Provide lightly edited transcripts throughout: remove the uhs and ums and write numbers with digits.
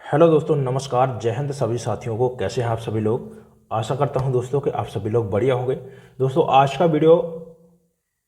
Hello दोस्तों, नमस्कार, जय हिंद सभी साथियों को। कैसे हैं आप सभी लोग। आशा करता हूं दोस्तों कि आप सभी लोग बढ़िया होंगे। दोस्तों आज का वीडियो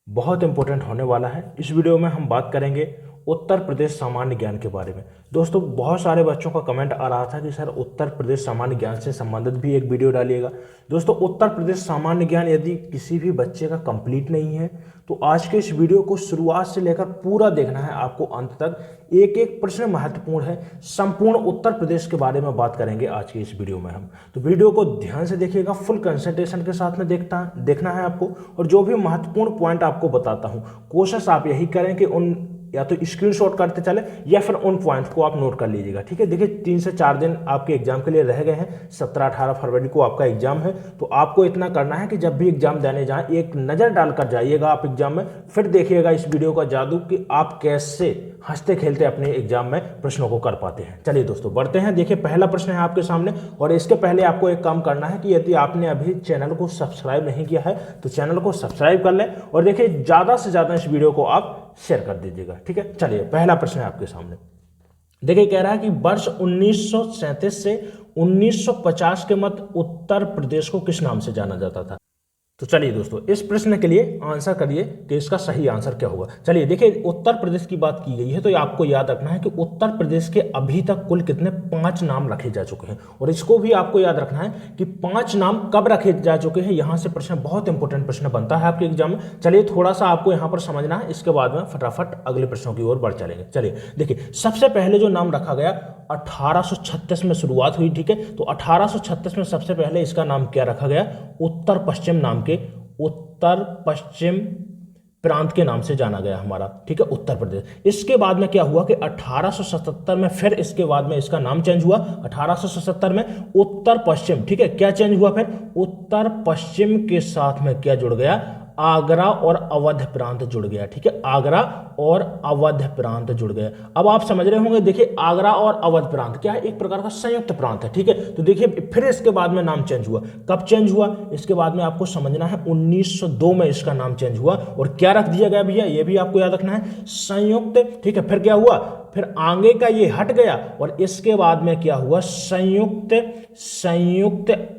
बहुत इंपॉर्टेंट होने वाला है। इस वीडियो में हम बात करेंगे उत्तर प्रदेश सामान्य ज्ञान के बारे में। दोस्तों बहुत सारे बच्चों का कमेंट आ रहा था कि सर उत्तर प्रदेश सामान्य ज्ञान से संबंधित भी एक वीडियो डालिएगा। दोस्तों उत्तर प्रदेश सामान्य ज्ञान यदि किसी भी बच्चे का कंप्लीट नहीं है तो आज के इस वीडियो को शुरुआत से लेकर पूरा देखना है आपको अंत तक। एक एक प्रश्न महत्वपूर्ण है। संपूर्ण उत्तर प्रदेश के बारे में बात करेंगे आज के इस वीडियो में हम। तो वीडियो को ध्यान से देखिएगा, फुल कंसंट्रेशन के साथ में देखना है आपको। और जो भी महत्वपूर्ण पॉइंट आपको बताता हूं, कोशिश आप यही करें कि उन या तो स्क्रीनशॉट करते चले या फिर उन पॉइंट को आप नोट कर लीजिएगा। ठीक है, देखिए 3 से 4 दिन आपके एग्जाम के लिए रह गए हैं। 17-18 फरवरी को आपका एग्जाम है। तो आपको इतना करना है कि जब भी एग्जाम देने जाएं एक नज़र डालकर जाइएगा आप एग्जाम में। फिर देखिएगा इस वीडियो का जादू कि आप कैसे हंसते खेलते अपने एग्जाम में प्रश्नों को कर पाते हैं। चलिए दोस्तों बढ़ते हैं। देखिए पहला प्रश्न है आपके सामने, और इसके पहले आपको एक काम करना है कि यदि आपने अभी चैनल को सब्सक्राइब नहीं किया है तो चैनल को सब्सक्राइब कर लें, और देखिए ज़्यादा से ज़्यादा इस वीडियो को आप शेयर कर दीजिएगा। ठीक है, चलिए पहला प्रश्न है आपके सामने। देखिए कह रहा है कि वर्ष 1937 से 1950 के मध्य उत्तर प्रदेश को किस नाम से जाना जाता था। तो चलिए दोस्तों इस प्रश्न के लिए आंसर करिए कि इसका सही आंसर क्या होगा। चलिए देखिए उत्तर प्रदेश की बात की गई है तो आपको याद रखना है कि उत्तर प्रदेश के अभी तक कुल कितने 5 नाम रखे जा चुके हैं, और इसको भी आपको याद रखना है कि 5 नाम कब रखे जा चुके हैं। यहां से प्रश्न बहुत इंपॉर्टेंट प्रश्न बनता है आपके एग्जाम में। चलिए थोड़ा सा आपको यहां पर समझना है, इसके बाद में फटाफट अगले प्रश्नों की ओर बढ़ चलेंगे। चलिए देखिए सबसे पहले जो नाम रखा गया 1836 में शुरुआत हुई। ठीक है, तो 1836 में सबसे पहले इसका नाम क्या रखा गया, उत्तर पश्चिम नाम के, उत्तर पश्चिम प्रांत के नाम से जाना गया हमारा। ठीक है, उत्तर प्रदेश। इसके बाद में क्या हुआ कि 1877 में फिर इसके बाद में इसका नाम चेंज हुआ। 1877 में उत्तर पश्चिम, ठीक है, क्या चेंज हुआ फिर, उत्तर पश्चिम के साथ में क्या जुड़ गया, आगरा और अवध प्रांत जुड़ गया। ठीक है, आगरा और अवध प्रांत जुड़ गया। अब आप समझ रहे होंगे, देखिए आगरा और अवध प्रांत क्या है, एक प्रकार का संयुक्त प्रांत है। ठीक है, तो देखिए फिर इसके बाद में नाम चेंज हुआ। कब चेंज हुआ, इसके बाद में आपको समझना है 1902 में इसका नाम चेंज हुआ। और क्या रख दिया गया भैया, ये भी आपको याद रखना है, संयुक्त। ठीक है, फिर क्या हुआ, फिर आगे का ये हट गया और इसके बाद में क्या हुआ, संयुक्त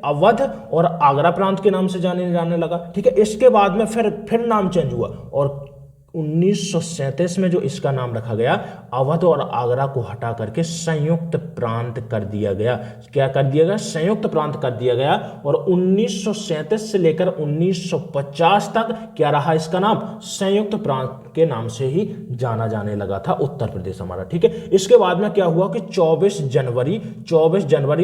अवध और आगरा प्रांत के नाम से जाने लगा। ठीक है, इसके बाद में फिर नाम चेंज हुआ और 1937 में जो इसका नाम रखा गया, अवध और आगरा को हटा करके संयुक्त प्रांत कर दिया गया। क्या कर दिया गया, संयुक्त प्रांत कर दिया गया। और 1937 से लेकर 1950 तक क्या रहा इसका नाम, संयुक्त प्रांत के नाम से ही जाना जाने लगा था उत्तर प्रदेश हमारा। ठीक है, इसके बाद में क्या हुआ कि 24 जनवरी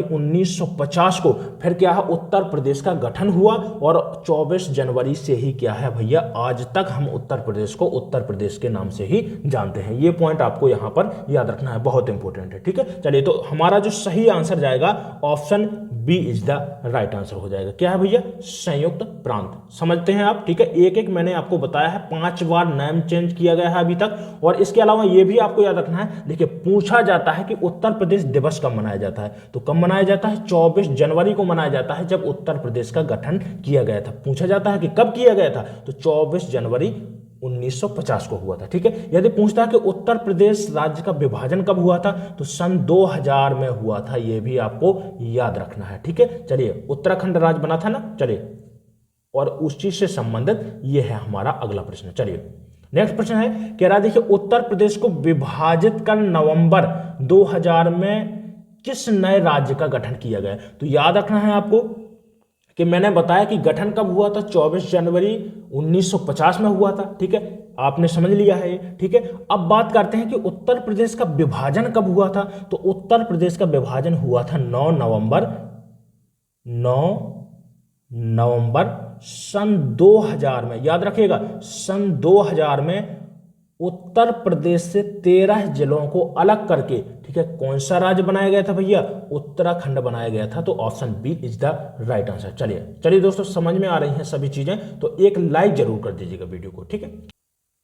1950 को फिर क्या है, उत्तर प्रदेश का गठन हुआ। और 24 जनवरी से ही क्या है भैया, आज तक हम उत्तर प्रदेश को उत्तर प्रदेश के नाम से ही जानते हैं। ये पॉइंट आपको यहां पर याद रखना है, बहुत इंपॉर्टेंट है। ठीक है, चलिए तो हमारा जो सही आंसर जाएगा option B is the right answer हो जाएगा। क्या है भैया, संयुक्त प्रांत। समझते हैं आप। ठीक है, एक एक मैंने आपको बताया है, 5 बार नाम चेंज किया गया है अभी तक। और इसके अलावा यह भी आपको याद रखना है, देखिए पूछा जाता है कि उत्तर प्रदेश दिवस कब मनाया जाता है, तो कब मनाया जाता है, 24 जनवरी को मनाया जाता है, जब उत्तर प्रदेश का गठन किया गया था। पूछा जाता है कि कब किया गया था, तो 24 जनवरी 1950 को हुआ था। ठीक है, यदि पूछता है कि उत्तर प्रदेश राज्य का विभाजन कब हुआ था, तो सन 2000 में हुआ था। यह भी आपको याद रखना है। ठीक है, चलिए उत्तराखंड राज्य बना था ना। चलिए, और उस चीज से संबंधित यह है हमारा अगला प्रश्न। चलिए नेक्स्ट प्रश्न है, कह रहा देखिए उत्तर प्रदेश को विभाजित कर नवंबर 2000 में किस नए राज्य का गठन किया गया। तो याद रखना है आपको कि मैंने बताया कि गठन कब हुआ था, 24 जनवरी 1950 में हुआ था। ठीक है, आपने समझ लिया है। ठीक है, अब बात करते हैं कि उत्तर प्रदेश का विभाजन कब हुआ था। तो उत्तर प्रदेश का विभाजन हुआ था 9 नवंबर सन 2000 में। याद रखिएगा, सन 2000 में उत्तर प्रदेश से 13 जिलों को अलग करके, ठीक है, कौन सा राज्य बनाया गया था भैया, उत्तराखंड बनाया गया था। तो option B is the right answer. चलिए दोस्तों समझ में आ रही हैं सभी चीजें, तो एक लाइक जरूर कर दीजिएगा वीडियो को। ठीक है,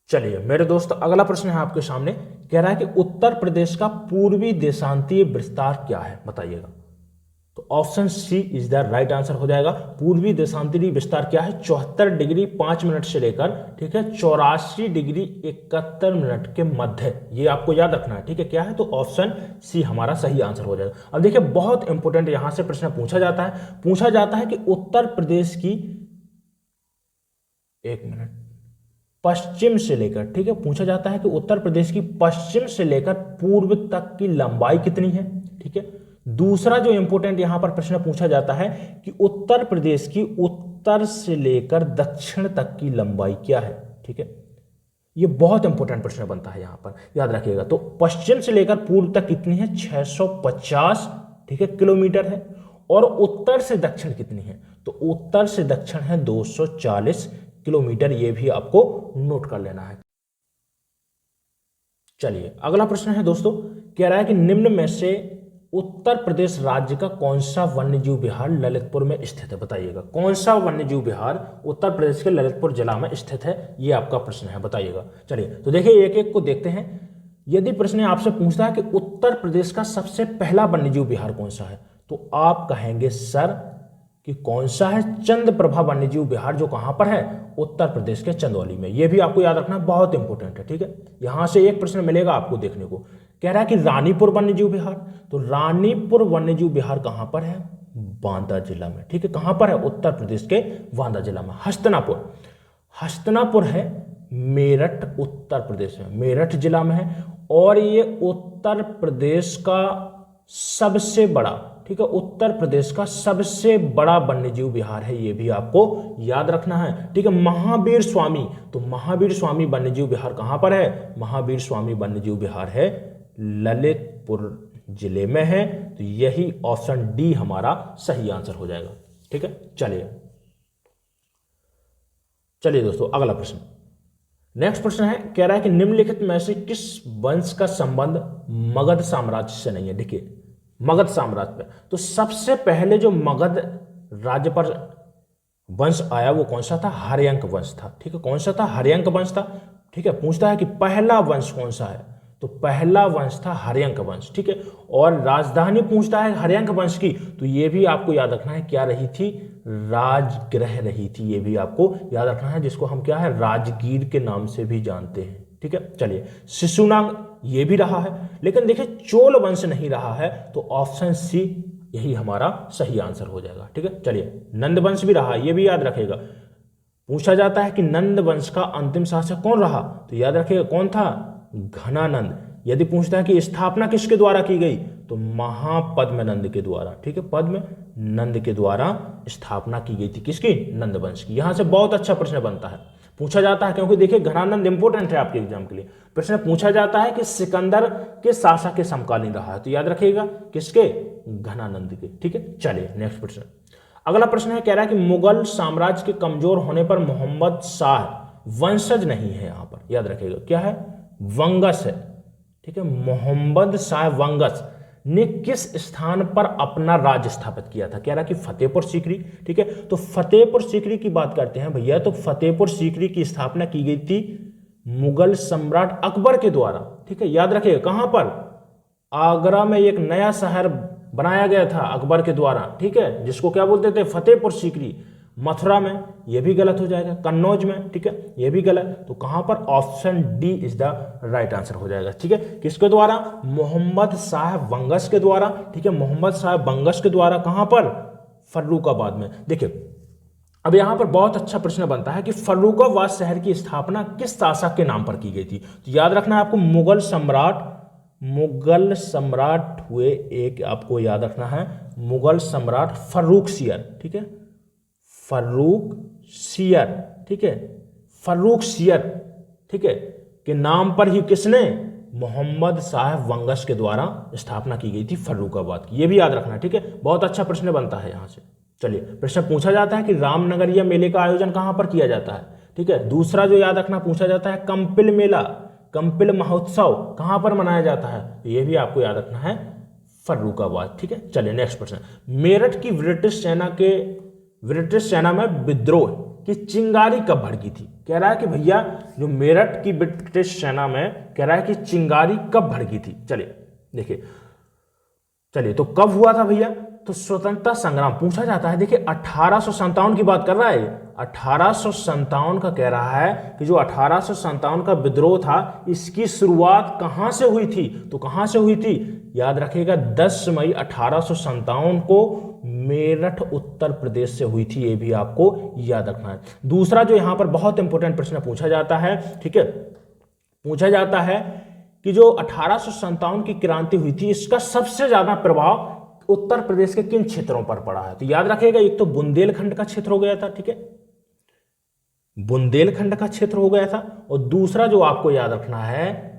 चलिए मेरे दोस्त अगला प्रश्न है आपके सामने, कह रहा है कि उत्तर प्रदेश का पूर्वी देशांतीय विस्तार क्या है, बताइएगा। तो option C is the right answer हो जाएगा। पूर्वी देशांतरी विस्तार क्या है? 74 डिग्री 5 मिनट से लेकर, ठीक है, 84 डिग्री 71 मिनट के मध्य। ये आपको याद रखना है, ठीक है, क्या है? तो ऑप्शन सी हमारा सही आंसर हो जाएगा। अब देखिए बहुत इंपॉर्टेंट यहां से प्रश्न पूछा जाता है कि उत्तर प्रदेश की, एक मिनट, पश्चिम से लेकर, ठीक है, पूछा जाता है कि उत्तर प्रदेश की पश्चिम से लेकर पूर्व तक की लंबाई कितनी है, ठीक है। दूसरा जो इंपॉर्टेंट यहां पर प्रश्न पूछा जाता है कि उत्तर प्रदेश की उत्तर से लेकर दक्षिण तक की लंबाई क्या है, ठीक है। ये बहुत इंपॉर्टेंट प्रश्न बनता है यहां पर, याद रखिएगा। तो पश्चिम से लेकर पूर्व तक कितनी है? 650, ठीक है, किलोमीटर है। और उत्तर से दक्षिण कितनी है? तो उत्तर से दक्षिण है 240 किलोमीटर। ये भी आपको नोट कर लेना है। चलिए अगला प्रश्न है दोस्तों, कह रहा है कि निम्न में से उत्तर प्रदेश राज्य का कौन सा वन्यजीव विहार ललितपुर में स्थित है? बताइएगा कौन सा वन्यजीव विहार उत्तर प्रदेश के ललितपुर जिला में स्थित है, ये आपका प्रश्न है, बताइएगा। चलिए तो देखिए एक एक को देखते हैं। यदि प्रश्न आपसे पूछता है कि उत्तर प्रदेश का सबसे पहला वन्यजीव विहार कौन सा है, तो आप कहेंगे सर कि कौन सा है? चंद्रप्रभा वन्यजीव विहार, जो कहां पर है? उत्तर प्रदेश के चंदौली में। यह भी आपको याद रखना बहुत इंपॉर्टेंट है, ठीक है। यहां से एक प्रश्न मिलेगा आपको देखने को, कह रहा है कि रानीपुर वन्यजीव विहार। तो रानीपुर वन्यजीव विहार कहां पर है? बांदा जिला में, ठीक है। कहां पर है? उत्तर प्रदेश के बांदा जिला में। हस्तिनापुर है मेरठ, उत्तर प्रदेश में, मेरठ जिला में है। और ये उत्तर प्रदेश का सबसे बड़ा, ठीक है, उत्तर प्रदेश का सबसे बड़ा वन्यजीव विहार है। ये भी आपको याद रखना है, ठीक है। महावीर स्वामी, तो महावीर स्वामी वन्यजीव विहार कहां पर है? महावीर स्वामी वन्यजीव विहार है ललितपुर जिले में है। तो यही ऑप्शन डी हमारा सही आंसर हो जाएगा, ठीक है। चलिए दोस्तों अगला प्रश्न, नेक्स्ट प्रश्न है, कह रहा है कि निम्नलिखित में से किस वंश का संबंध मगध साम्राज्य से नहीं है? देखिए मगध साम्राज्य पे, तो सबसे पहले जो मगध राज्य पर वंश आया वो कौन सा था? हर्यंक वंश था, ठीक है। कौन सा था? हर्यंक वंश था, ठीक है। पूछता है कि पहला वंश कौन सा है, तो पहला वंश था हर्यंक वंश, ठीक है। और राजधानी पूछता है हर्यंक वंश की, तो ये भी आपको याद रखना है, क्या रही थी? राजगृह रही थी। ये भी आपको याद रखना है, जिसको हम क्या है? राजगीर के नाम से भी जानते हैं, ठीक है। चलिए शिशुनाग ये भी रहा है, लेकिन देखिए चोल वंश नहीं रहा है, तो ऑप्शन सी यही हमारा सही आंसर हो जाएगा, ठीक है। चलिए नंद वंश भी रहा, ये भी याद रखेगा। पूछा जाता है कि नंद वंश का अंतिम शासक कौन रहा, तो याद रखिएगा कौन था? घनानंद। यदि पूछता है कि स्थापना किसके द्वारा की गई, तो महापद्म नंद के द्वारा, ठीक है, पद्म नंद के द्वारा स्थापना की गई थी। किसकी? नंद वंश की। यहां से बहुत अच्छा प्रश्न बनता है, पूछा जाता है, क्योंकि देखिए घनानंद इंपोर्टेंट है आपके एग्जाम के लिए। प्रश्न पूछा जाता है कि सिकंदर के शासक के समकालीन रहा है, तो याद रखिएगा किसके? घनानंद के, ठीक है। चलिए नेक्स्ट प्रश्न, अगला प्रश्न है, कह रहा है कि मुगल साम्राज्य के कमजोर होने पर मोहम्मद शाह वंशज नहीं है। यहां पर याद रखिएगा क्या है? वंगस है, ठीक है। मोहम्मद शाह वंगस ने किस स्थान पर अपना राज्य स्थापित किया था? कह रहा कि फतेहपुर सीकरी, ठीक है। तो फतेहपुर सीकरी की बात करते हैं भैया, तो फतेहपुर सीकरी की स्थापना की गई थी मुगल सम्राट अकबर के द्वारा, ठीक है। याद रखिएगा कहां पर? आगरा में एक नया शहर बनाया गया था अकबर के द्वारा, ठीक है, जिसको क्या बोलते थे? फतेहपुर सीकरी। मथुरा में, यह भी गलत हो जाएगा। कन्नौज में, ठीक है, यह भी गलत। तो कहां पर? Option D is the right answer हो जाएगा, ठीक है। किसके द्वारा? मोहम्मद शाह वंगस के द्वारा, ठीक है। मोहम्मद शाह वंगस के द्वारा कहां पर? फर्रुखाबाद में। देखिए अब यहां पर बहुत अच्छा प्रश्न बनता है कि फर्रुखाबाद शहर की स्थापना किस शासक के नाम पर की गई थी? तो याद रखना है आपको, मुगल सम्राट हुए एक, आपको याद रखना है, मुगल सम्राट फर्रुखसियर, ठीक है, फर्रुखसियर, ठीक है, फर्रुखसियर, ठीक है, के नाम पर ही किसने? मोहम्मद शाह वंगस के द्वारा स्थापना की गई थी फर्रुखाबाद की। यह भी याद रखना, ठीक है। बहुत अच्छा प्रश्न बनता है यहां से। चलिए प्रश्न पूछा जाता है कि रामनगरिया मेले का आयोजन कहां पर किया जाता है, ठीक है। दूसरा जो याद रखना पूछा जाता है, कंपिल मेला, कंपिल महोत्सव कहां पर मनाया जाता है? तो यह भी आपको याद रखना है, फर्रुखाबाद, ठीक है। चलिए नेक्स्ट प्रश्न, मेरठ की ब्रिटिश सेना में विद्रोह की चिंगारी कब भड़की थी? कह रहा है कि भैया जो मेरठ की ब्रिटिश सेना में, कह रहा है कि चिंगारी कब भड़की थी। चलिए देखिए, चलिए, तो कब हुआ था भैया? तो स्वतंत्रता संग्राम पूछा जाता है। देखिए 1857 की बात कर रहा है, 1857 का कह रहा है कि जो 1857 का विद्रोह था, इसकी शुरुआत कहां से हुई थी? तो कहां से हुई थी? याद रखिएगा 10 मई 1857 को मेरठ उत्तर प्रदेश से हुई थी। ये भी आपको याद रखना है। दूसरा जो यहां पर बहुत इंपॉर्टेंट प्रश्न पूछा जाता है, ठीक है, पूछा जाता है कि जो 1857 की क्रांति हुई थी, इसका सबसे ज्यादा प्रभाव उत्तर प्रदेश के किन क्षेत्रों पर पड़ा है? तो याद रखिएगा, एक तो बुंदेलखंड का क्षेत्र हो गया था, ठीक है, बुंदेलखंड का क्षेत्र हो गया था, और दूसरा जो आपको याद रखना है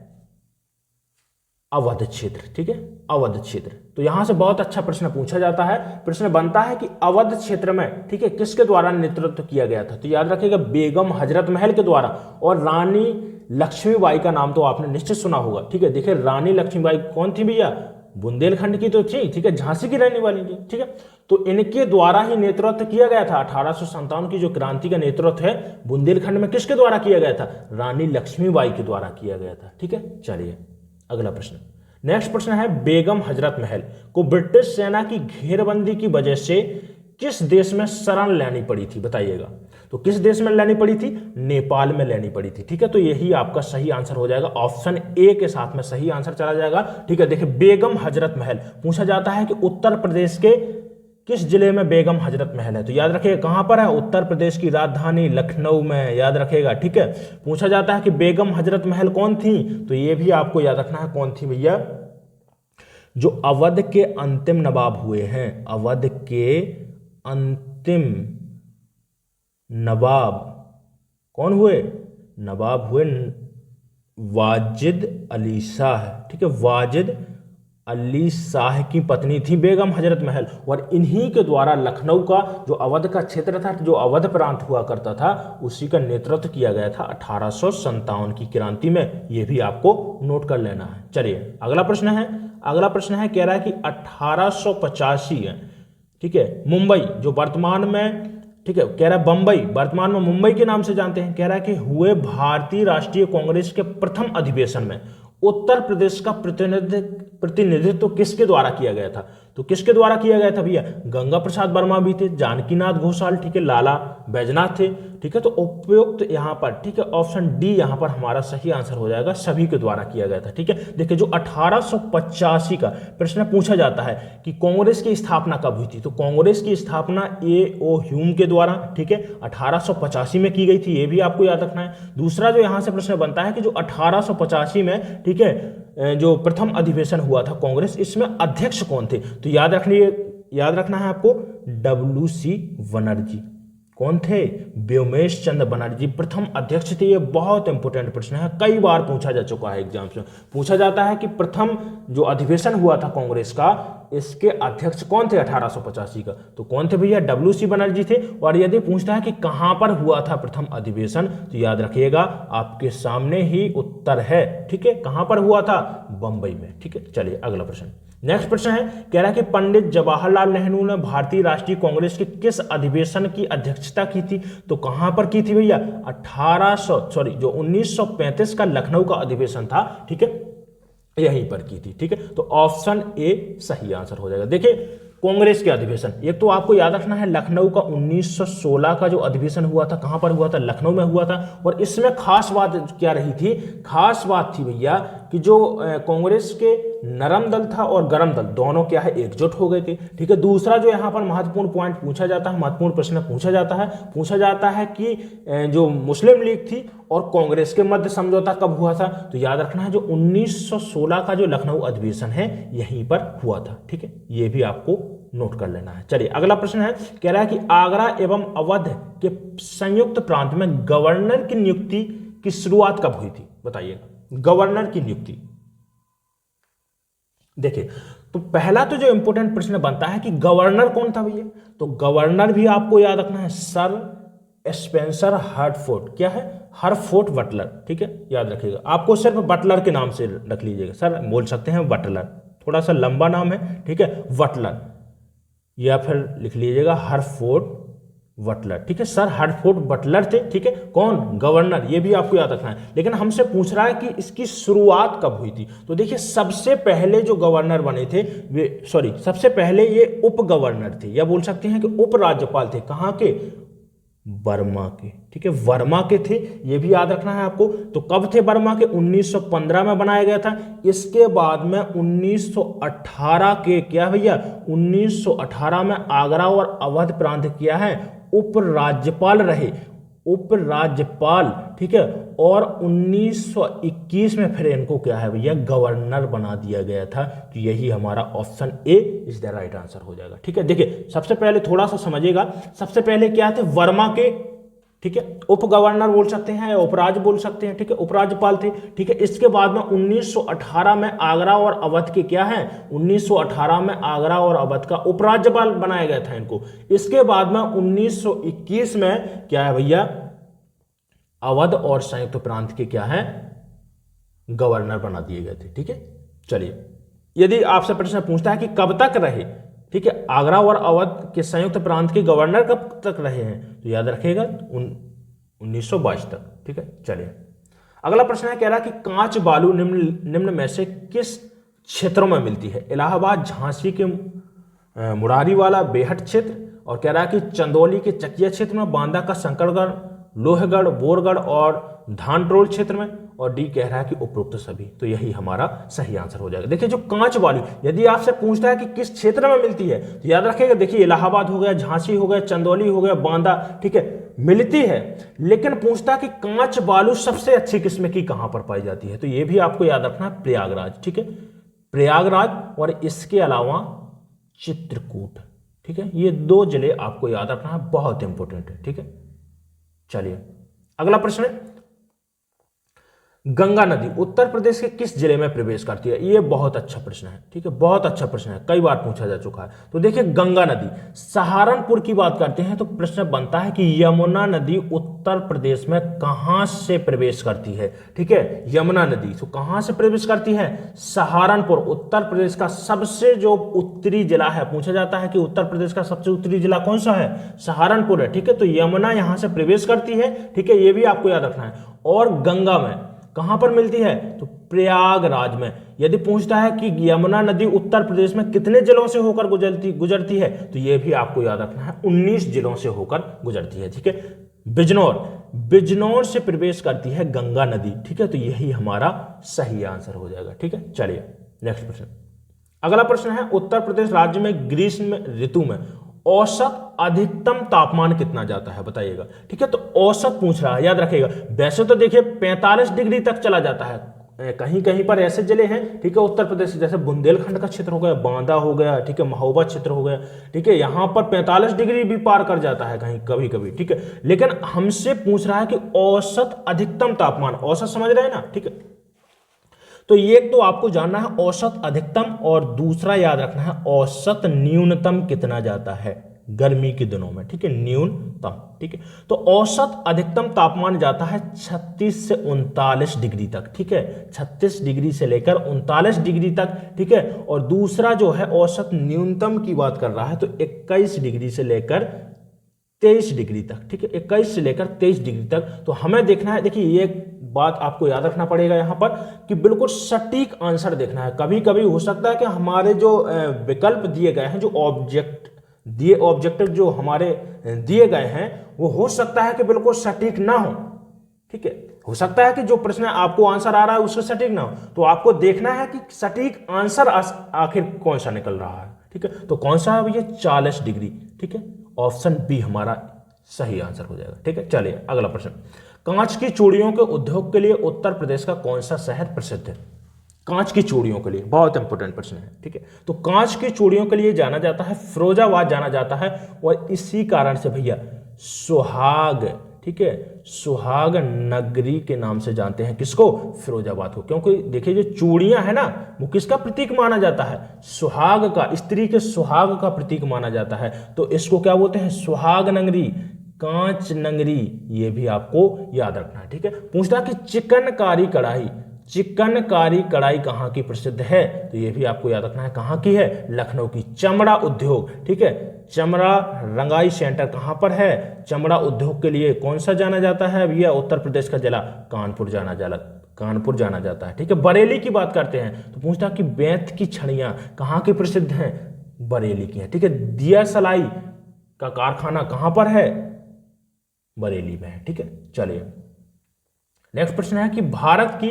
अवध क्षेत्र, ठीक है, अवध क्षेत्र। तो यहां से बहुत अच्छा प्रश्न पूछा जाता है। प्रश्न बनता है कि अवध क्षेत्र में, ठीक है, किसके द्वारा नेतृत्व किया गया था? तो याद रखिएगा बेगम हजरत महल के द्वारा, और रानी लक्ष्मीबाई का नाम तो आपने निश्चित सुना होगा, ठीक है। देखिए रानी लक्ष्मीबाई कौन थी भैया? बुंदेलखंड की तो थी, ठीक है, झांसी की रहने वाली थी, ठीक है। तो इनके द्वारा ही नेतृत्व किया गया था। 1857 की जो क्रांति का नेतृत्व है बुंदेलखंड में किसके द्वारा किया गया था? रानी लक्ष्मीबाई के द्वारा किया गया था, ठीक है। चलिए अगला प्रश्न, नेक्स्ट प्रश्न है, बेगम हजरत महल को ब्रिटिश सेना की घेरबंदी की वजह से किस देश में शरण लेनी पड़ी थी? बताइएगा। तो किस देश में लेनी पड़ी थी? नेपाल में लेनी पड़ी थी, ठीक है। तो यही आपका सही आंसर हो जाएगा, ऑप्शन ए के साथ में सही आंसर चला जाएगा, ठीक है। देखिए बेगम हजरत महल पूछा जाता है कि उत्तर प्रदेश के किस जिले में बेगम हजरत महल है? तो याद रखिएगा कहां पर है? उत्तर प्रदेश की राजधानी लखनऊ में, याद रखिएगा, ठीक है। पूछा जाता है कि बेगम हजरत महल कौन थी? तो यह भी आपको याद रखना है कौन थी भैया? जो अवध के अंतिम नवाब हुए हैं, अवध के अंतिम नवाब कौन हुए? नवाब हुए वाजिद अली शाह, ठीक है, वाजिद अली शाह की पत्नी थी बेगम हजरत महल, और इन्हीं के द्वारा लखनऊ का जो अवध का क्षेत्र था, जो अवध प्रांत हुआ करता था, उसी का नेतृत्व किया गया था 1857 की क्रांति में। यह भी आपको नोट कर लेना है। चलिए अगला प्रश्न है, अगला प्रश्न है, कह रहा है कि 1885 है, ठीक है, मुंबई जो वर्तमान में, ठीक है, कह रहा है बंबई, वर्तमान में मुंबई के नाम से जानते हैं, कह रहा है कि हुए भारतीय राष्ट्रीय कांग्रेस के प्रथम अधिवेशन में उत्तर प्रदेश का प्रतिनिधित्व किसके द्वारा किया गया था? तो किसके द्वारा किया गया था भैया? गंगा प्रसाद वर्मा भी थे, जानकीनाथ घोषाल, ठीक है, लाला बैजनाथ थे, ठीक है। तो उपयुक्त यहां पर, ठीक है, ऑप्शन डी यहां पर हमारा सही आंसर हो जाएगा, सभी के द्वारा किया गया था, ठीक है। देखिए जो 1885 का प्रश्न पूछा जाता है कि कांग्रेस की स्थापना कब हुई थी? तो कांग्रेस की स्थापना A.O. ह्यूम के द्वारा, ठीक है, 1885 में की गई थी, ये भी आपको याद रखना है। दूसरा जो यहां से प्रश्न बनता है कि जो 1885 में, ठीक है, जो प्रथम अधिवेशन हुआ था कांग्रेस, इसमें अध्यक्ष कौन थे? तो याद रखना है आपको WC बनर्जी। कौन थे? व्योमेश चंद्र बनर्जी प्रथम अध्यक्ष थे। ये बहुत इंपॉर्टेंट प्रश्न है, कई बार पूछा जा चुका है एग्जाम में। पूछा जाता है कि प्रथम जो अधिवेशन हुआ था कांग्रेस का, इसके अध्यक्ष कौन थे 1885 का? तो कौन थे भैया? WC बनर्जी थे। और यदि पूछता है कि कहां पर हुआ था प्रथम अधिवेशन, तो याद रखिएगा आपके सामने ही उत्तर है, ठीक है, कहां पर हुआ था? बंबई में, ठीक है। चलिए अगला प्रश्न, नेक्स्ट प्रश्न है, कह रहा है कि पंडित जवाहरलाल नेहरू ने भारतीय राष्ट्रीय कांग्रेस के किस अधिवेशन की अध्यक्षता की थी? तो कहां पर की थी भैया? 1935 का लखनऊ का अधिवेशन था, ठीक है, यहीं पर की थी, ठीक है। तो ऑप्शन ए सही आंसर हो जाएगा। देखिए कांग्रेस के अधिवेशन, एक तो आपको याद रखना है लखनऊ का 1916 का जो अधिवेशन हुआ था, कहां पर हुआ था? लखनऊ में हुआ था। और इसमें खास बात क्या रही थी? खास बात थी भैया कि जो कांग्रेस के नरम दल था और गरम दल दोनों क्या है, एकजुट हो गए थे, ठीक है। दूसरा जो यहां पर महत्वपूर्ण पॉइंट पूछा जाता है, महत्वपूर्ण प्रश्न पूछा जाता है कि जो मुस्लिम लीग थी और कांग्रेस के मध्य समझौता कब हुआ था? तो याद रखना है जो 1916 का जो लखनऊ अधिवेशन है यहीं पर हुआ था, ठीक है, यह भी आपको नोट कर लेना है। चलिए अगला प्रश्न है, कह रहा है कि आगरा एवं अवध के संयुक्त प्रांत में गवर्नर की नियुक्ति की शुरुआत कब हुई थी? बताइएगा, गवर्नर की नियुक्ति। देखिए तो पहला तो जो इंपॉर्टेंट प्रश्न बनता है कि गवर्नर कौन था भैया? तो गवर्नर भी आपको याद रखना है सर स्पेंसर हर्टफोर्ड। क्या है? हर्टफोर्ड बटलर, ठीक है, याद रखिएगा। आपको सिर्फ बटलर के नाम से रख लीजिएगा, सर बोल सकते हैं बटलर, थोड़ा सा लंबा नाम है, ठीक है, बटलर, या फिर लिख लीजिएगा हर्टफोर्ड बटलर, ठीक है। सर हर्टफोर्ड बटलर थे, ठीक है। कौन? गवर्नर, ये भी आपको याद रखना है। लेकिन हमसे पूछ रहा है कि इसकी शुरुआत कब हुई थी। तो देखिए सबसे पहले जो गवर्नर बने थे वे, सबसे पहले ये उप गवर्नर थे, या बोल सकते हैं कि उप राज्यपाल थे। कहाँ के? बर्मा के, ठीक है। वर्मा के थे, ये भी याद रखना है आपको। तो कब थे बर्मा के? 1915 में बनाया गया था। इसके बाद में 1918 के, क्या भैया, 1918 में आगरा और अवध प्रांत किया है उपराज्यपाल रहे, उपराज्यपाल, ठीक है। और 1921 में फिर इनको क्या है भैया, गवर्नर बना दिया गया था। तो यही हमारा option A is the right answer हो जाएगा, ठीक है। देखिए सबसे पहले थोड़ा सा समझिएगा, सबसे पहले क्या थे? वर्मा के, ठीक है। उप गवर्नर बोल सकते हैं या उपराज्य बोल सकते हैं, ठीक है, उपराज्यपाल थे, ठीक है। इसके बाद में 1918 में आगरा और अवध के क्या है, 1918 में आगरा और अवध का उपराज्यपाल बनाया गया था इनको। इसके बाद में 1921 में क्या है भैया, अवध और संयुक्त प्रांत के क्या है, गवर्नर बना दिए गए थे, ठीक है। चलिए, यदि आपसे प्रश्न पूछता है कि कब तक रहे, ठीक है, आगरा और अवध के संयुक्त प्रांत के गवर्नर कब तक रहे हैं, तो याद रखिएगा 1922 तक, ठीक है। चलिए अगला प्रश्न है, कह रहा है कि कांच बालू निम्न में से किस क्षेत्रों में मिलती है? इलाहाबाद, झांसी के मुरारीवाला बेहट क्षेत्र, और कह रहा है कि चंदौली के चकिया क्षेत्र में, बांदा का शंकरगढ़, लोहगढ़, बोरगढ़ और धानट्रोल क्षेत्र में, और डी कह रहा है कि उपरोक्त सभी। तो यही हमारा सही आंसर हो जाएगा। देखिए जो कांच बालू, यदि आपसे पूछता है कि किस क्षेत्र में मिलती है, तो याद रखिएगा, देखिए इलाहाबाद हो गया, झांसी हो गया, चंदौली हो गया, बांदा, ठीक है, मिलती है। लेकिन पूछता है कि कांच बालू सबसे अच्छी किस्म की कहां पर पाई जाती है, तो यह भी आपको याद रखना है, प्रयागराज, ठीक है, प्रयागराज, और इसके अलावा चित्रकूट, ठीक है। ये दो जिले आपको याद रखना है, बहुत इंपॉर्टेंट है, ठीक है। चलिए अगला प्रश्न है, गंगा नदी उत्तर प्रदेश के किस जिले में प्रवेश करती है? ये बहुत अच्छा प्रश्न है, ठीक है, बहुत अच्छा प्रश्न है, कई बार पूछा जा चुका है। तो देखिए गंगा नदी सहारनपुर की बात करते हैं, तो प्रश्न बनता है कि यमुना नदी उत्तर प्रदेश में कहां से प्रवेश करती है, ठीक है। यमुना नदी तो कहां से प्रवेश करती है? सहारनपुर, उत्तर प्रदेश का सबसे जो उत्तरी जिला है, पूछा जाता है कि उत्तर प्रदेश का सबसे उत्तरी जिला कौन सा है? सहारनपुर है, ठीक है। तो यमुना यहां से प्रवेश करती है, ठीक है, ये भी आपको याद रखना है। और गंगा में कहां पर मिलती है? तो प्रयागराज में। यदि पूछता है कि यमुना नदी उत्तर प्रदेश में कितने जिलों से होकर गुजरती है, तो यह भी आपको याद रखना है, 19 जिलों से होकर गुजरती है, ठीक है। बिजनौर से प्रवेश करती है गंगा नदी, ठीक है। तो यही हमारा सही आंसर हो जाएगा, ठीक है। चलिए नेक्स्ट प्रश्न, अगला प्रश्न है, उत्तर प्रदेश राज्य में ग्रीष्म ऋतु में औसत अधिकतम तापमान कितना जाता है, बताइएगा, ठीक है। तो औसत पूछ रहा है, याद रखिएगा। वैसे तो देखिए 45 डिग्री तक चला जाता है, कहीं कहीं पर ऐसे जिले हैं, ठीक है, उत्तर प्रदेश जैसे बुंदेलखंड का क्षेत्र हो गया, बांदा हो गया, ठीक है, महोबा क्षेत्र हो गया, ठीक है, यहां पर 45 डिग्री भी पार कर जाता है कहीं कभी कभी, ठीक है। लेकिन हमसे पूछ रहा है कि औसत अधिकतम तापमान, औसत समझ रहे हैं ना, ठीक है। तो ये तो आपको जानना है औसत अधिकतम, और दूसरा याद रखना है औसत न्यूनतम कितना जाता है गर्मी के दिनों में, ठीक है, न्यूनतम, ठीक है। तो औसत अधिकतम तापमान जाता है 36 से 39 डिग्री तक, ठीक है, 36 डिग्री से लेकर 39 डिग्री तक, ठीक है। और दूसरा जो है औसत न्यूनतम की बात कर रहा है, तो 21 डिग्री से लेकर 23 डिग्री तक, ठीक है, 21 से लेकर 23 डिग्री तक। तो हमें देखना है, देखिए ये बात आपको याद रखना पड़ेगा यहां पर कि बिल्कुल सटीक आंसर देखना है। कभी कभी हो सकता है कि हमारे जो विकल्प दिए गए हैं, जो ऑब्जेक्टिव जो हमारे दिए गए हैं, वो हो सकता है कि बिल्कुल सटीक ना हो, ठीक है। हो सकता है कि जो प्रश्न आपको आंसर आ रहा है उससे सटीक ना हो, तो आपको देखना है कि सटीक आंसर आखिर कौन सा निकल रहा है, ठीक है। तो कौन सा है भैया? 40 डिग्री, ठीक है, ऑप्शन बी हमारा सही आंसर हो जाएगा, ठीक है। चलिए अगला प्रश्न, कांच की चूड़ियों के उद्योग के लिए उत्तर प्रदेश का कौन सा शहर प्रसिद्ध है? कांच की चूड़ियों के लिए, बहुत इंपॉर्टेंट प्रश्न है, ठीक है। तो कांच की चूड़ियों के लिए जाना जाता है, फिरोजाबाद जाना जाता है, और इसी कारण से भैया सुहाग, ठीक है, सुहाग नगरी के नाम से जानते हैं किसको? फिरोजाबाद को। क्योंकि देखिए जो चूड़ियां है ना, वो किसका प्रतीक माना जाता है? सुहाग का, स्त्री के सुहाग का प्रतीक माना जाता है। तो इसको क्या बोलते हैं? सुहाग नगरी, कांच नगरी, ये भी आपको याद रखना है, ठीक है। पूछता कि चिकनकारी कढ़ाई चिकनकारी कढ़ाई कहाँ की प्रसिद्ध है? तो ये भी आपको याद रखना है, कहाँ की है? लखनऊ की। चमड़ा उद्योग, ठीक है, चमड़ा रंगाई सेंटर कहाँ पर है? चमड़ा उद्योग के लिए कौन सा जाना जाता है भैया? उत्तर प्रदेश का जिला कानपुर जाना जाता है, ठीक है। बरेली की बात करते हैं तो पूछता कि बेंत की छड़ियां कहाँ की प्रसिद्ध हैं? बरेली की है, ठीक है। दिया सलाई का कारखाना कहाँ पर है? बरेली में है, ठीक है। चलिए नेक्स्ट प्रश्न है कि भारत की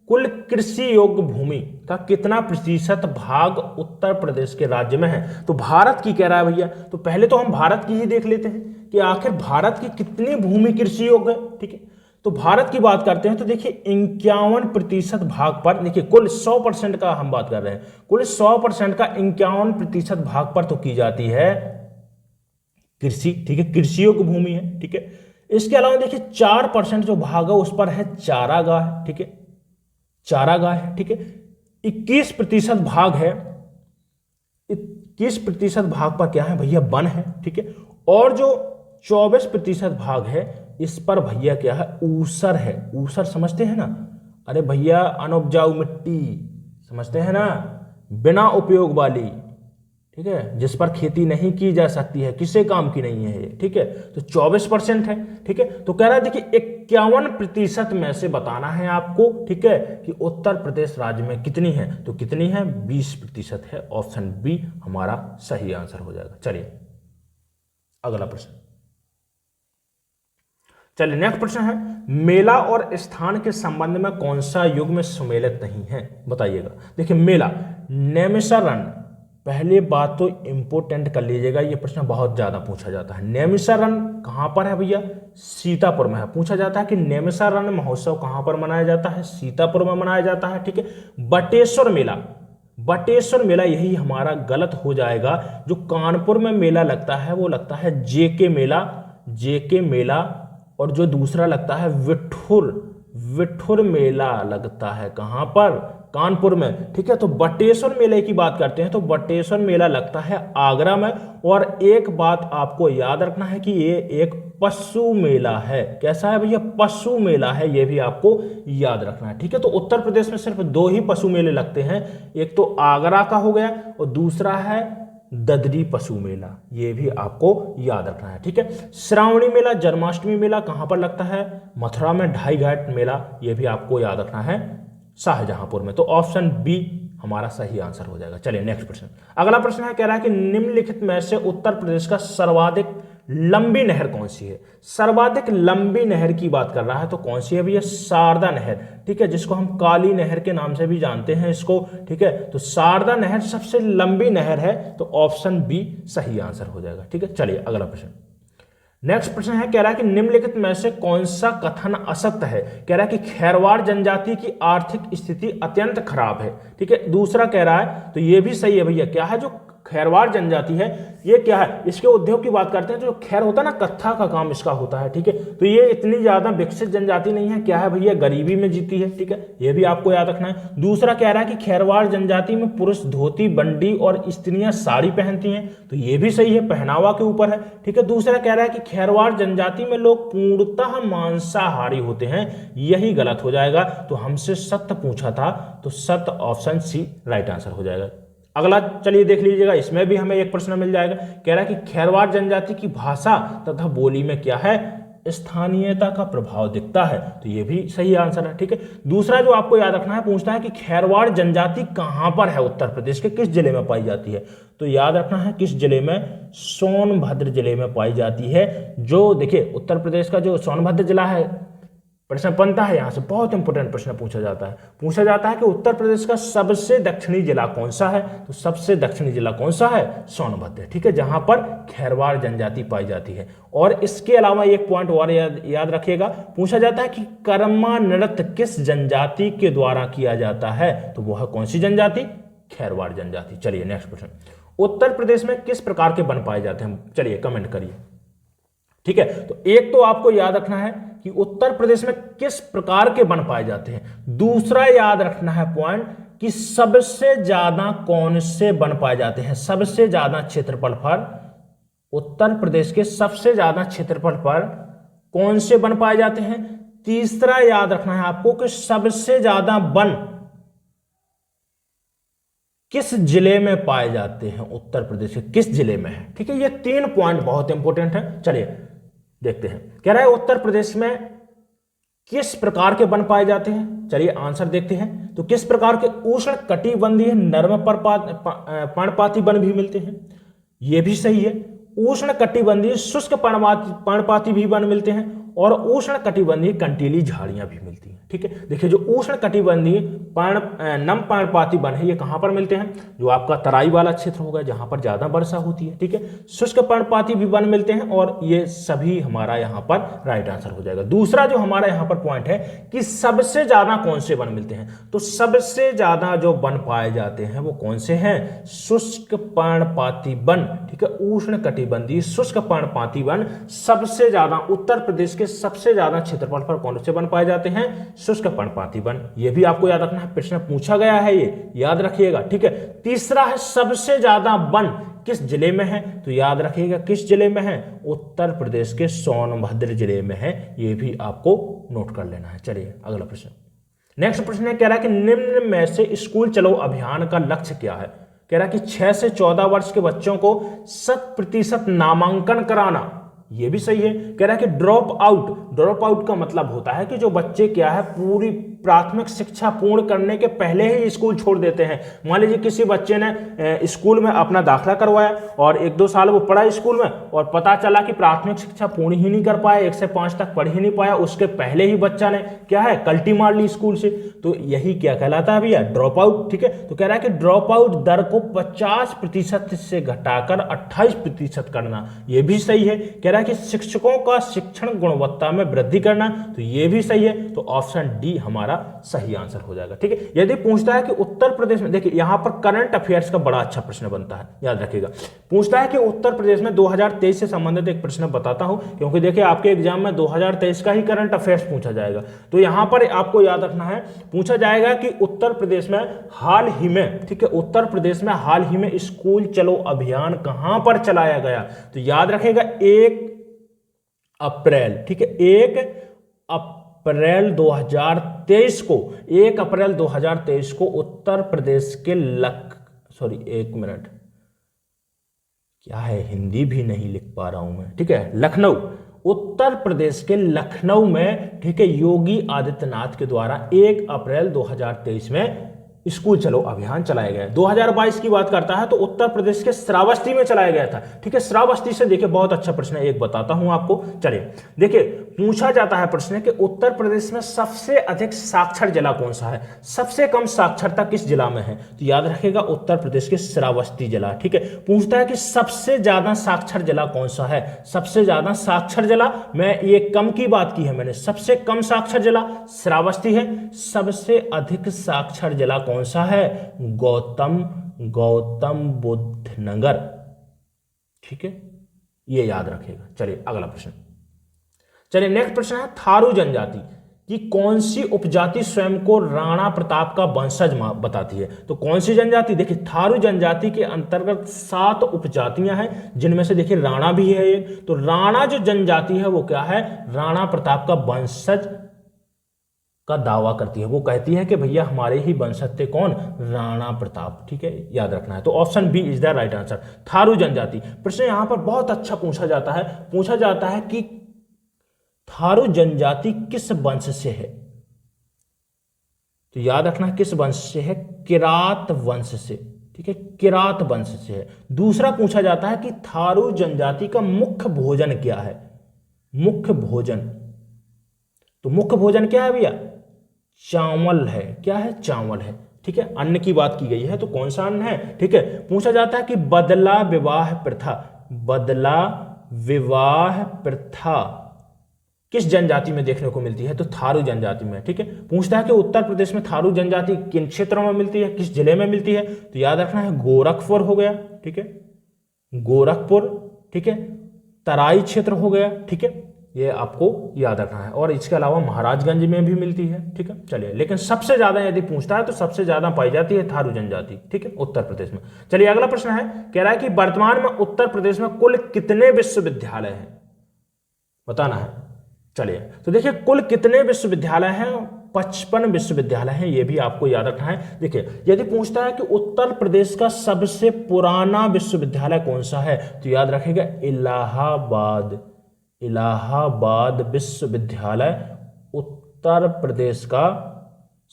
कुल कृषि योग्य भूमि का कितना प्रतिशत भाग उत्तर प्रदेश के राज्य में है? तो भारत की कह रहा है भैया, तो पहले तो हम भारत की ही देख लेते हैं कि आखिर भारत की कितनी भूमि कृषि योग्य है, ठीक है। तो भारत की बात करते हैं तो देखिए 51% भाग पर, देखिए कुल 100% का हम बात कर रहे हैं, कुल 100% का 51% भाग पर तो की जाती है कृषि, ठीक है, कृषि योग्य भूमि है, ठीक है। इसके अलावा देखिए 4% जो भाग है उस पर है चारागाह, ठीक है, चारागाह है, ठीक है। 21% भाग है, 21% भाग पर क्या है भैया? वन है, ठीक है। और जो 24% भाग है इस पर भैया क्या है? ऊसर है। ऊसर समझते हैं ना? अरे भैया अनउपजाऊ मिट्टी, समझते हैं ना, बिना उपयोग वाली, ठीक है, जिस पर खेती नहीं की जा सकती है, किसी काम की नहीं है ये, ठीक है। तो 24% है, ठीक है। तो कह रहा है देखिए 51% में से बताना है आपको, ठीक है, कि उत्तर प्रदेश राज्य में कितनी है? तो कितनी है? 20% है। ऑप्शन बी हमारा सही आंसर हो जाएगा। चलिए अगला प्रश्न, चलिए नेक्स्ट प्रश्न है, मेला और स्थान के संबंध में कौन सा युग में सुमेलित नहीं है? बताइएगा। देखिए मेला, नैमिषारण्य, पहले बात तो इंपोर्टेंट कर लीजिएगा, ये प्रश्न बहुत ज्यादा पूछा जाता है। नैमिषारण्य कहां पर है भैया? सीतापुर में है। पूछा जाता है कि नैमिषारण्य महोत्सव कहां पर मनाया जाता है? सीतापुर में मनाया जाता है, ठीक है। बटेश्वर मेला, बटेश्वर मेला यही हमारा गलत हो जाएगा। जो कानपुर में मेला लगता है वो लगता है जेके मेला, जेके मेला, और जो दूसरा लगता है विठुर मेला लगता है कहां पर? कानपुर में, ठीक है। तो बटेश्वर मेले की बात करते हैं तो बटेश्वर मेला लगता है आगरा में। और एक बात आपको याद रखना है कि ये एक पशु मेला है। कैसा है भैया? पशु मेला है, ये भी आपको याद रखना है, ठीक है। तो उत्तर प्रदेश में सिर्फ 2 ही पशु मेले लगते हैं, एक तो आगरा का हो गया और दूसरा है ददरी पशु मेला, ये भी आपको याद रखना है, ठीक है। श्रावणी मेला, जन्माष्टमी मेला कहां पर लगता है? मथुरा में। ढाई घाट मेला, ये भी आपको याद रखना है शाहजहांपुर में। तो ऑप्शन बी हमारा सही आंसर हो जाएगा। चलिए नेक्स्ट प्रश्न, अगला प्रश्न है, कह रहा है कि निम्नलिखित में से उत्तर प्रदेश का सर्वाधिक लंबी नहर कौन सी है? सर्वाधिक लंबी नहर की बात कर रहा है तो कौन सी है भैया? शारदा नहर, ठीक है, जिसको हम काली नहर के नाम से भी जानते हैं इसको, ठीक है। तो शारदा नहर सबसे लंबी नहर है, तो ऑप्शन बी सही आंसर हो जाएगा, ठीक है। चलिए अगला प्रश्न, नेक्स्ट प्रश्न है, कह रहा है कि निम्नलिखित में से कौन सा कथन असत्य है? कह रहा है कि खैरवाड़ जनजाति की आर्थिक स्थिति अत्यंत खराब है, ठीक है। दूसरा कह रहा है तो ये भी सही है भैया, क्या है? जो खैरवाड़ जनजाति है ये क्या है? इसके उद्योग की बात करते हैं तो जो खैर होता है ना, कत्था का काम इसका होता है, ठीक है। तो ये इतनी ज्यादा विकसित जनजाति नहीं है, क्या है भैया? गरीबी में जीती है, ठीक है, ये भी आपको याद रखना है। दूसरा कह रहा है कि खैरवाड़ जनजाति में पुरुष धोती बंडी और स्त्रियां साड़ी पहनती हैं, तो ये भी सही है, पहनावा के ऊपर है, ठीक है। दूसरा कह रहा है कि खैरवाड़ जनजाति में लोग पूर्णतः मांसाहारी होते हैं, यही गलत हो जाएगा। तो हमसे सत्य पूछा था तो सत्य ऑप्शन सी राइट आंसर हो जाएगा। अगला चलिए देख लीजिएगा, इसमें भी हमें एक प्रश्न मिल जाएगा। कह रहा है कि खैरवाड़ जनजाति की भाषा तथा बोली में क्या है? स्थानीयता का प्रभाव दिखता है, तो ये भी सही आंसर है, ठीक है। दूसरा जो आपको याद रखना है, पूछता है कि खैरवाड़ जनजाति कहां पर है? उत्तर प्रदेश के किस जिले में पाई जाती है? तो याद रखना है किस जिले में? सोनभद्र जिले में पाई जाती है। जो देखिए उत्तर प्रदेश का जो सोनभद्र जिला है, प्रश्न बनता है यहां से, बहुत इंपॉर्टेंट प्रश्न पूछा जाता है कि उत्तर प्रदेश का सबसे दक्षिणी जिला कौन सा है? तो सबसे दक्षिणी जिला कौन सा है? सोनभद्र, ठीक है, जहां पर खैरवाड़ जनजाति पाई जाती है। और इसके अलावा एक पॉइंट और याद रखिएगा, पूछा जाता है कि कर्मा नृत्य किस जनजाति के द्वारा किया जाता है? तो वो है कौन सी जनजाति? खैरवाड़ जनजाति। चलिए नेक्स्ट प्रश्न, उत्तर प्रदेश में किस प्रकार के वन पाए जाते हैं? चलिए कमेंट करिए, ठीक है। तो एक तो आपको याद रखना है कि उत्तर प्रदेश में किस प्रकार के वन पाए जाते हैं। दूसरा याद रखना है पॉइंट कि सबसे ज्यादा कौन से वन पाए जाते हैं, सबसे ज्यादा क्षेत्रफल पर, उत्तर प्रदेश के सबसे ज्यादा क्षेत्रफल पर कौन से वन पाए जाते हैं? तीसरा याद रखना है आपको कि सबसे ज्यादा वन किस जिले में पाए जाते हैं, उत्तर प्रदेश के किस जिले में है। ठीक है, ये 3 पॉइंट बहुत इंपॉर्टेंट है। चलिए देखते हैं, कह रहा है उत्तर प्रदेश में किस प्रकार के वन पाए जाते हैं। चलिए आंसर देखते हैं। तो किस प्रकार के उष्ण कटिबंधीय नर्म पर्णपाती वन भी मिलते हैं, यह भी सही है। उष्ण कटिबंधीय शुष्क पर्णपाती भी वन मिलते हैं और उष्ण कटिबंधीय कंटीली झाड़ियां भी मिलती हैं। ठीक है, देखिए जो उष्ण कटिबंधीय नम पर्णपाती वन है ये कहां पर मिलते हैं, जो आपका तराई वाला क्षेत्र होगा जहां पर ज्यादा वर्षा होती है। ठीक है, शुष्क पर्णपाती भी वन मिलते हैं और ये सभी हमारा यहां पर राइट आंसर हो जाएगा। दूसरा जो हमारा यहां पर पॉइंट है कि सबसे ज्यादा कौन से वन मिलते हैं, तो सबसे ज्यादा जो वन पाए जाते हैं वो कौन से हैं, शुष्क पर्णपाती वन। ठीक है, उष्ण कटिबंधीय शुष्क पर्णपाती वन सबसे ज्यादा उत्तर प्रदेश के सबसे ज्यादा क्षेत्रफल पर कौन से वन पाए जाते हैं, शुष्क पर्णपाती वन। यह भी आपको याद रखना है, प्रश्न पूछा गया है, ये याद रखिएगा। ठीक है, तीसरा है सबसे ज्यादा वन किस जिले में है, तो याद रखिएगा किस जिले में है, उत्तर प्रदेश के सोनभद्र जिले में है। यह भी आपको नोट कर लेना है। चलिए अगला प्रश्न, नेक्स्ट प्रश्न है, कह रहा है कि निम्न में से स्कूल चलो अभियान का लक्ष्य क्या है। कह रहा है कि 6 से 14 वर्ष के बच्चों को 100% नामांकन कराना, ये भी सही है। कह रहा है कि ड्रॉप आउट का मतलब होता है कि जो बच्चे क्या है पूरी प्राथमिक शिक्षा पूर्ण करने के पहले ही स्कूल छोड़ देते हैं। मान लीजिए किसी बच्चे ने स्कूल में अपना दाखिला करवाया और 1-2 साल वो पढ़ा स्कूल में और पता चला कि प्राथमिक शिक्षा पूर्ण ही नहीं कर पाया, 1 से 5 तक पढ़ ही नहीं पाया, उसके पहले ही बच्चा ने क्या है कल्टी मार ली स्कूल से, तो यही क्या कहलाता है भैया, ड्रॉप आउट। ठीक है, तो कह रहा है कि ड्रॉप आउट दर को 50% से घटाकर 28% करना, यह भी सही है। कह रहा है कि शिक्षकों का शिक्षण गुणवत्ता में वृद्धि करना, तो यह भी सही है। तो ऑप्शन डी हमारा सही आंसर हो जाएगा। ठीक है, यदि पूछता है कि उत्तर प्रदेश में, देखिए यहां पर करंट अफेयर्स का बड़ा अच्छा प्रश्न बनता है, याद रखिएगा। पूछता है कि उत्तर प्रदेश में 2023 से संबंधित एक प्रश्न बताता हूं, क्योंकि देखिए आपके एग्जाम में 2023 का ही करंट अफेयर्स पूछा जाएगा। तो यहां पर आपको याद रखना है, पूछा जाएगा कि उत्तर प्रदेश में हाल ही में, ठीक है, उत्तर प्रदेश में हाल ही में स्कूल चलो अभियान कहां पर चलाया गया, तो याद रखिएगा 1 अप्रैल, ठीक है, 1 अप्रैल 2023 को, 1 अप्रैल 2023 को उत्तर प्रदेश के एक मिनट, क्या है, हिंदी भी नहीं लिख पा रहा हूं मैं। ठीक है, लखनऊ, उत्तर प्रदेश के लखनऊ में, ठीक है, योगी आदित्यनाथ के द्वारा 1 अप्रैल 2023 में स्कूल चलो अभियान चलाया गया। 2022 की बात करता है तो उत्तर प्रदेश के श्रावस्ती में चलाया गया था। ठीक है, श्रावस्ती से देखिए बहुत अच्छा प्रश्न है, एक बताता हूं आपको। चलिए देखिए, पूछा जाता है प्रश्न कि उत्तर प्रदेश में सबसे अधिक साक्षर जिला कौन सा है, सबसे कम साक्षरता किस जिला में है, तो याद रखिएगा उत्तर प्रदेश के श्रावस्ती जिला। ठीक है, पूछता है कि सबसे ज्यादा साक्षर जिला कौन सा है, सबसे ज्यादा साक्षर जिला, मैं ये कम की बात की है मैंने, सबसे कम साक्षर जिला श्रावस्ती है। सबसे अधिक साक्षर जिला कौन सा है, गौतम बुद्ध नगर। ठीक है, ये याद रखिएगा। चलिए अगला प्रश्न, चलिए नेक्स्ट प्रश्न है, थारू जनजाति की कौन सी उपजाति स्वयं को राणा प्रताप का वंशज बताती है, तो कौन सी जनजाति, देखिए थारू जनजाति के अंतर्गत 7 उपजातियां हैं, जिनमें से देखिए राणा भी है एक। तो राणा जो जनजाति है वो क्या है, राणा प्रताप का वंशज का दावा करती है, वो कहती है कि भैया हमारे ही वंशज थे, कौन, राणा प्रताप। ठीक है, याद रखना है। तो option B is the right answer, Tharu जनजाति। प्रश्न यहां पर बहुत अच्छा पूछा जाता है कि थारू जनजाति किस वंश से है, तो याद रखना किस वंश से है, किरात वंश से। ठीक है, किरात वंश से है। दूसरा पूछा जाता है कि थारू जनजाति का मुख्य भोजन क्या है, मुख्य भोजन, तो मुख्य भोजन क्या है भैया, चावल है। क्या है, चावल है। ठीक है, अन्न की बात की गई है, तो कौन सा अन्न है। ठीक है, पूछा जाता है कि बदला विवाह प्रथा किस जनजाति में देखने को मिलती है, तो थारू जनजाति में। ठीक है, पूछता है कि उत्तर प्रदेश में थारू जनजाति किन क्षेत्रों में मिलती है, किस जिले में मिलती है, तो याद रखना है गोरखपुर हो गया। ठीक है, गोरखपुर, ठीक है, तराई क्षेत्र हो गया। ठीक है, ये आपको याद रखना है, और इसके अलावा महाराजगंज में भी मिलती है। ठीक है, चलिए, लेकिन सबसे ज्यादा यदि पूछता है तो सबसे ज्यादा पाई जाती है थारू जनजाति। ठीक है, उत्तर प्रदेश में। चलिए अगला प्रश्न है, कह रहा है कि वर्तमान में उत्तर प्रदेश में कुल कितने विश्वविद्यालय हैं, बताना है। चलिए, तो देखिए कुल कितने विश्वविद्यालय हैं? 55 विश्वविद्यालय हैं, ये भी आपको याद रखना है। देखिए यदि पूछता है कि उत्तर प्रदेश का सबसे पुराना विश्वविद्यालय कौन सा है, तो याद रखिएगा इलाहाबाद। इलाहाबाद विश्वविद्यालय उत्तर प्रदेश का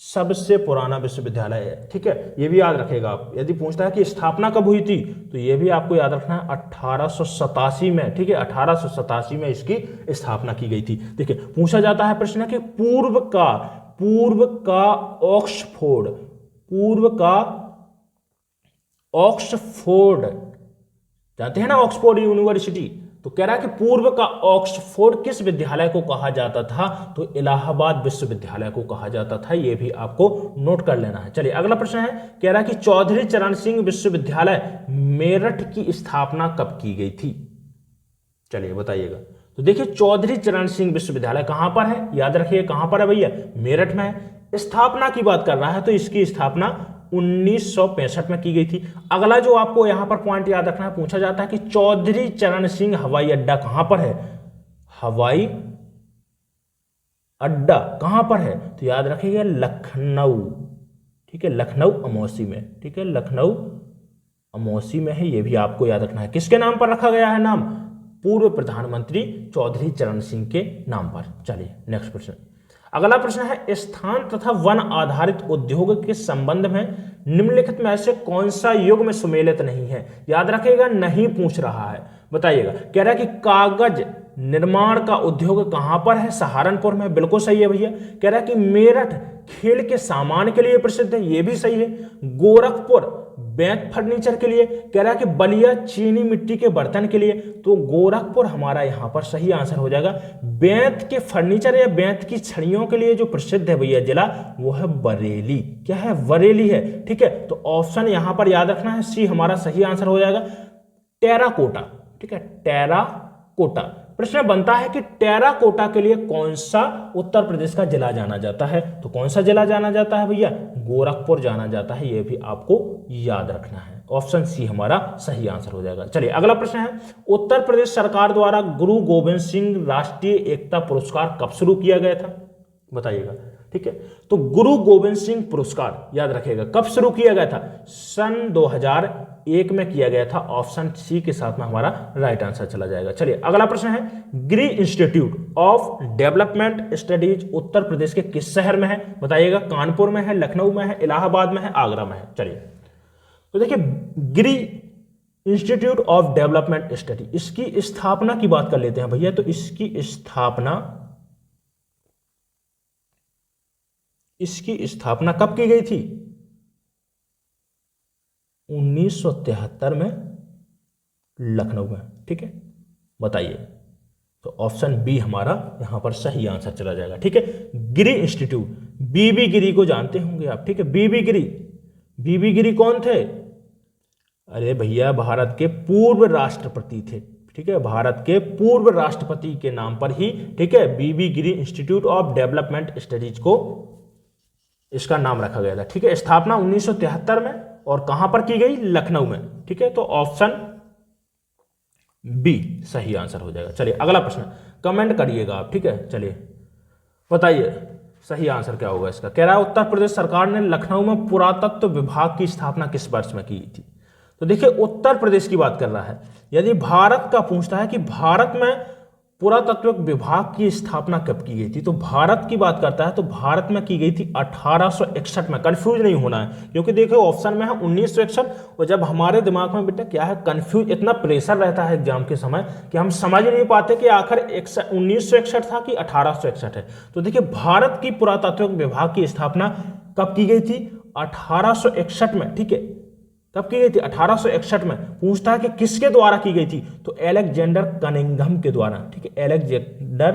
सबसे पुराना विश्वविद्यालय है, ठीक है, ये भी याद रखेगा आप। यदि पूछता है कि स्थापना कब हुई थी, तो ये भी आपको याद रखना है 1887 में, ठीक है, 1887 में इसकी स्थापना की गई थी। देखिए पूछा जाता है प्रश्न कि पूर्व का ऑक्सफोर्ड जानते हैं ना, ऑक्सफोर्ड यूनिवर्सिटी, तो कह रहा है कि पूर्व का ऑक्सफोर्ड किस विद्यालय को कहा जाता था, तो इलाहाबाद विश्वविद्यालय को कहा जाता था, यह भी आपको नोट कर लेना है। चलिए अगला प्रश्न है, कह रहा है कि चौधरी चरण सिंह विश्वविद्यालय मेरठ की स्थापना कब की गई थी? चलिए बताइएगा। तो देखिए चौधरी चरण सिंह विश्वविद्यालय कहां पर है, याद रखिए कहां पर है भैया, मेरठ में है। स्थापना की बात कर रहा है तो इसकी स्थापना 1965 में की गई थी। अगला जो आपको यहां पर पॉइंट याद रखना है, पूछा जाता है कि चौधरी चरण सिंह हवाई अड्डा कहां पर है? हवाई अड्डा कहां पर है? तो याद रखिएगा लखनऊ, ठीक है, लखनऊ अमौसी में, ठीक है, लखनऊ अमौसी में है, यह भी आपको याद रखना है। किसके नाम पर रखा गया है नाम? पूर्व प्रधानमंत्री चौधरी चरण सिंह के नाम पर। चलिए नेक्स्ट प्रश्न। अगला प्रश्न है, स्थान तथा वन आधारित उद्योग के संबंध में निम्नलिखित में से कौन सा युग में सुमेलित नहीं है? याद रखिएगा, नहीं पूछ रहा है, बताइएगा। कह रहा है कि कागज निर्माण का उद्योग कहां पर है? सहारनपुर में, बिल्कुल सही है भैया। कह रहा है कि मेरठ खेल के सामान के लिए प्रसिद्ध है, यह भी सही है। गोरखपुर बेंत फर्नीचर के लिए, कह रहा है कि बलिया चीनी मिट्टी के बर्तन के लिए, तो गोरखपुर हमारा यहां पर सही आंसर हो जाएगा। बेंत के फर्नीचर या बेंत की छड़ियों के लिए जो प्रसिद्ध है भैया जिला, वो है बरेली। क्या है? बरेली है, ठीक है। तो ऑप्शन यहां पर याद रखना है, सी हमारा सही आंसर हो जाएगा, टेराकोटा, ठीक है, टेराकोटा। प्रश्न बनता है कि टेराकोटा के लिए कौन सा उत्तर प्रदेश का जिला जाना जाता है? तो कौन सा जिला जाना जाता है भैया? गोरखपुर जाना जाता है, यह भी आपको याद रखना है। ऑप्शन सी हमारा सही आंसर हो जाएगा। चलिए अगला प्रश्न है, उत्तर प्रदेश सरकार द्वारा गुरु गोविंद सिंह राष्ट्रीय एकता पुरस्कार कब शुरू किया गया था? बताइएगा, ठीक है। तो गुरु गोविंद सिंह पुरस्कार याद रखिएगा कब शुरू किया गया था? सन 2001 में किया गया था। ऑप्शन सी के साथ में हमारा राइट आंसर चला जाएगा। चलिए अगला प्रश्न है, गिरी institute of development studies Uttar Pradesh के किस शहर में है? बताइएगा, कानपुर में है, लखनऊ में है, इलाहाबाद में है, आगरा में है। चलिए तो देखिए गिरी इंस्टीट्यूट ऑफ डेवलपमेंट स्टडी, इसकी स्थापना की बात कर लेते हैं भैया। तो इसकी स्थापना कब की गई थी? 1973 में लखनऊ में, ठीक है, बताइए। तो ऑप्शन बी हमारा यहां पर सही आंसर चला जाएगा, ठीक है। गिरी इंस्टीट्यूट, बीबी गिरी को जानते होंगे आप, ठीक है। बीबी गिरी कौन थे? अरे भैया भारत के पूर्व राष्ट्रपति थे, ठीक है, भारत के पूर्व राष्ट्रपति के नाम पर ही, ठीक है, बीबी गिरी इंस्टीट्यूट ऑफ डेवलपमेंट स्टडीज को इसका नाम रखा गया था, ठीक है। स्थापना 1973 में और कहां पर की गई? लखनऊ में, ठीक है। तो ऑप्शन बी सही आंसर हो जाएगा। चलिए अगला प्रश्न, कमेंट करिएगा आप, ठीक है। चलिए बताइए सही आंसर क्या होगा इसका। कह रहा है उत्तर प्रदेश सरकार ने लखनऊ में पुरातत्व विभाग की स्थापना किस वर्ष में की थी? तो देखिए उत्तर प्रदेश की बात कर रहा है। यदि भारत का पूछता है कि भारत में पुरातत्व विभाग की स्थापना कब की गई थी, तो भारत की बात करता है तो भारत में की गई थी 1861 में। कंफ्यूज नहीं होना है, क्योंकि देखो ऑप्शन में है 1961, और जब हमारे दिमाग में बेटा क्या है कंफ्यूज, इतना प्रेशर रहता है एग्जाम के समय कि हम समझ नहीं पाते कि आखिर 1961 था कि 1861 है। तो देखिए भारत की पुरातत्व विभाग की स्थापना कब की गई थी? 1861 में, ठीक है। कब की गई थी? 1861 में। पूछता है कि किसके द्वारा की गई थी? तो अलेक्जेंडर कनिंघम के द्वारा, ठीक है, अलेक्जेंडर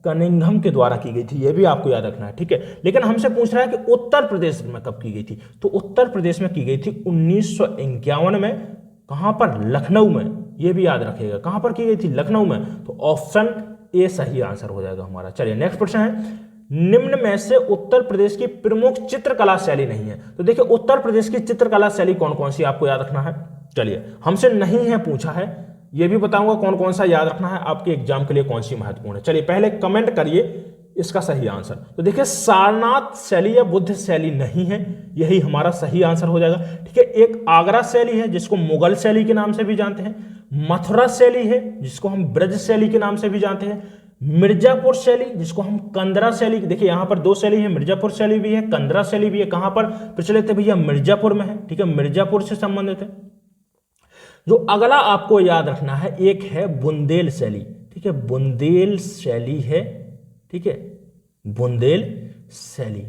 कनिंघम के द्वारा की गई थी, यह भी आपको याद रखना है, ठीक है। लेकिन हमसे पूछ रहा है कि उत्तर प्रदेश में कब की गई थी? तो उत्तर प्रदेश में की गई थी 1951 में। कहां पर? लखनऊ में, यह भी याद रखिएगा, कहां पर की गई थी? लखनऊ में। तो ऑप्शन ए सही आंसर हो जाएगा हमारा। चलिए नेक्स्ट प्रश्न है, निम्न में से उत्तर प्रदेश की प्रमुख चित्रकला शैली नहीं है। तो देखिए उत्तर प्रदेश की चित्रकला शैली कौन कौन सी आपको याद रखना है। चलिए हमसे नहीं है पूछा है, ये भी बताऊंगा कौन कौन सा याद रखना है आपके एग्जाम के लिए, कौन सी महत्वपूर्ण है। चलिए पहले कमेंट करिए इसका सही आंसर। तो देखिए सारनाथ शैली या बुद्ध शैली नहीं है, यही हमारा सही आंसर हो जाएगा। ठीक है, एक आगरा शैली है जिसको मुगल शैली के नाम से भी जानते हैं, मथुरा शैली है जिसको हम ब्रज शैली के नाम से भी जानते हैं, मिर्जापुर शैली जिसको हम कंदरा शैली, देखिए यहां पर दो शैली है, मिर्जापुर शैली भी है, कंदरा शैली भी है। कहां पर प्रचलित है भैया? मिर्जापुर में है। ठीक है, मिर्जापुर से संबंधित है। जो अगला आपको याद रखना है एक है बुंदेल शैली। ठीक है, बुंदेल शैली है। ठीक है, बुंदेल शैली।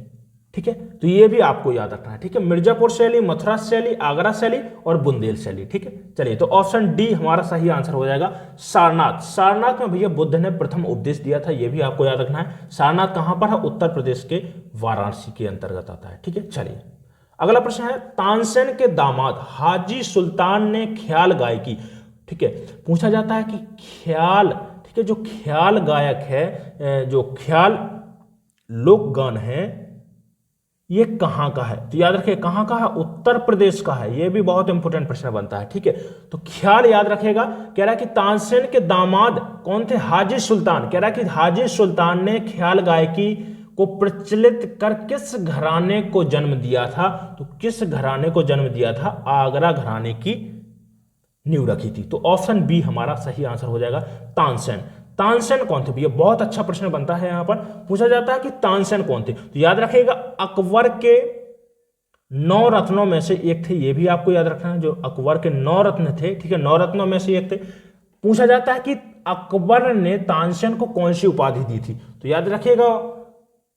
ठीक है, तो ये भी आपको याद रखना है। ठीक है, मिर्जापुर शैली, मथुरा शैली, आगरा शैली और बुंदेल शैली। ठीक है, चलिए तो ऑप्शन डी हमारा सही आंसर हो जाएगा सारनाथ। सारनाथ में भैया बुद्ध ने प्रथम उपदेश दिया था, ये भी आपको याद रखना है। सारनाथ कहां पर है? उत्तर प्रदेश के वाराणसी के अंतर्गत आता है। ठीक है, चलिए अगला प्रश्न है, तानसेन के दामाद हाजी सुल्तान ने ख्याल गायकी। ठीक है, पूछा जाता है कि ख्याल, ठीक है, जो ख्याल गायक है, जो ख्याल लोक गान है, ये कहां का है? तो याद रखिए कहां का है? उत्तर प्रदेश का है। ये भी बहुत इंपॉर्टेंट प्रश्न बनता है। ठीक है, तो ख्याल याद रखेगा। कह रहा है कि तानसेन के दामाद कौन थे? हाजी सुल्तान। कह रहा है कि हाजी सुल्तान ने ख्याल गायकी को प्रचलित कर किस घराने को जन्म दिया था? तो किस घराने को जन्म दिया था? आगरा घराने की नींव रखी थी। तो ऑप्शन बी हमारा सही आंसर हो जाएगा, तानसेन। तानसेन कौन थे भैया? बहुत अच्छा प्रश्न बनता है, यहां पर पूछा जाता है कि तानसेन कौन थे। तो याद रखिएगा अकबर के 9 रत्नों में से एक थे, ये भी आपको याद रखना है, जो अकबर के 9 रत्न थे। ठीक है, 9 रत्नों में से एक थे। पूछा जाता है कि अकबर ने तानसेन को कौन सी उपाधि दी थी? तो याद रखिएगा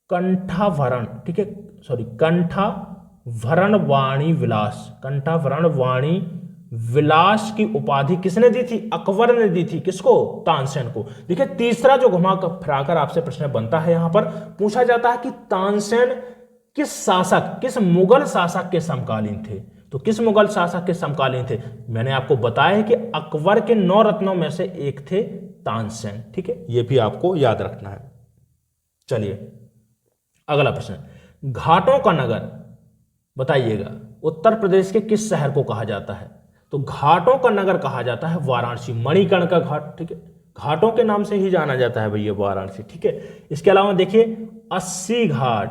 कंठाभरण। ठीक है, सॉरी, कंठाभरण वाणी विलास। कंठाभरण वाणी विलास की उपाधि किसने दी थी? अकबर ने दी थी। किसको? तानसेन को। देखिए तीसरा जो घुमा फिराकर आपसे प्रश्न बनता है, यहां पर पूछा जाता है कि तानसेन किस शासक, किस मुगल शासक के समकालीन थे? तो किस मुगल शासक के समकालीन थे? मैंने आपको बताया है कि अकबर के 9 रत्नों में से एक थे तानसेन। ठीक है, यह भी आपको याद रखना है। चलिए अगला प्रश्न, घाटों का नगर बताइएगा उत्तर प्रदेश के किस शहर को कहा जाता है? तो घाटों का नगर कहा जाता है वाराणसी, मणिकर्णिका घाट। ठीक है, घाटों के नाम से ही जाना जाता है भैया वाराणसी। ठीक है, इसके अलावा देखिए 80 घाट।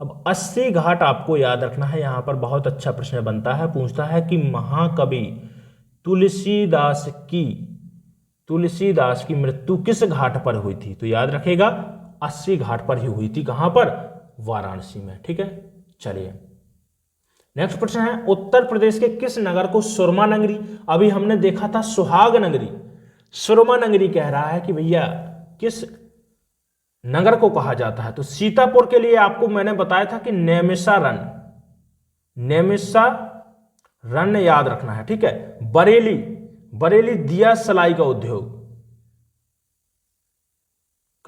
अब 80 घाट आपको याद रखना है, यहां पर बहुत अच्छा प्रश्न बनता है, पूछता है कि महाकवि तुलसीदास की मृत्यु किस घाट पर हुई थी? तो याद रखेगा 80 घाट पर ही हुई थी। कहां पर? वाराणसी में। ठीक है, चलिए नेक्स्ट प्रश्न है, उत्तर प्रदेश के किस नगर को सुरमा नगरी, अभी हमने देखा था सुहाग नगरी, सुरमा नगरी कह रहा है कि भैया किस नगर को कहा जाता है? तो सीतापुर के लिए आपको मैंने बताया था कि नैमिषारण्य, नैमिषारण्य याद रखना है। ठीक है, बरेली दिया सलाई का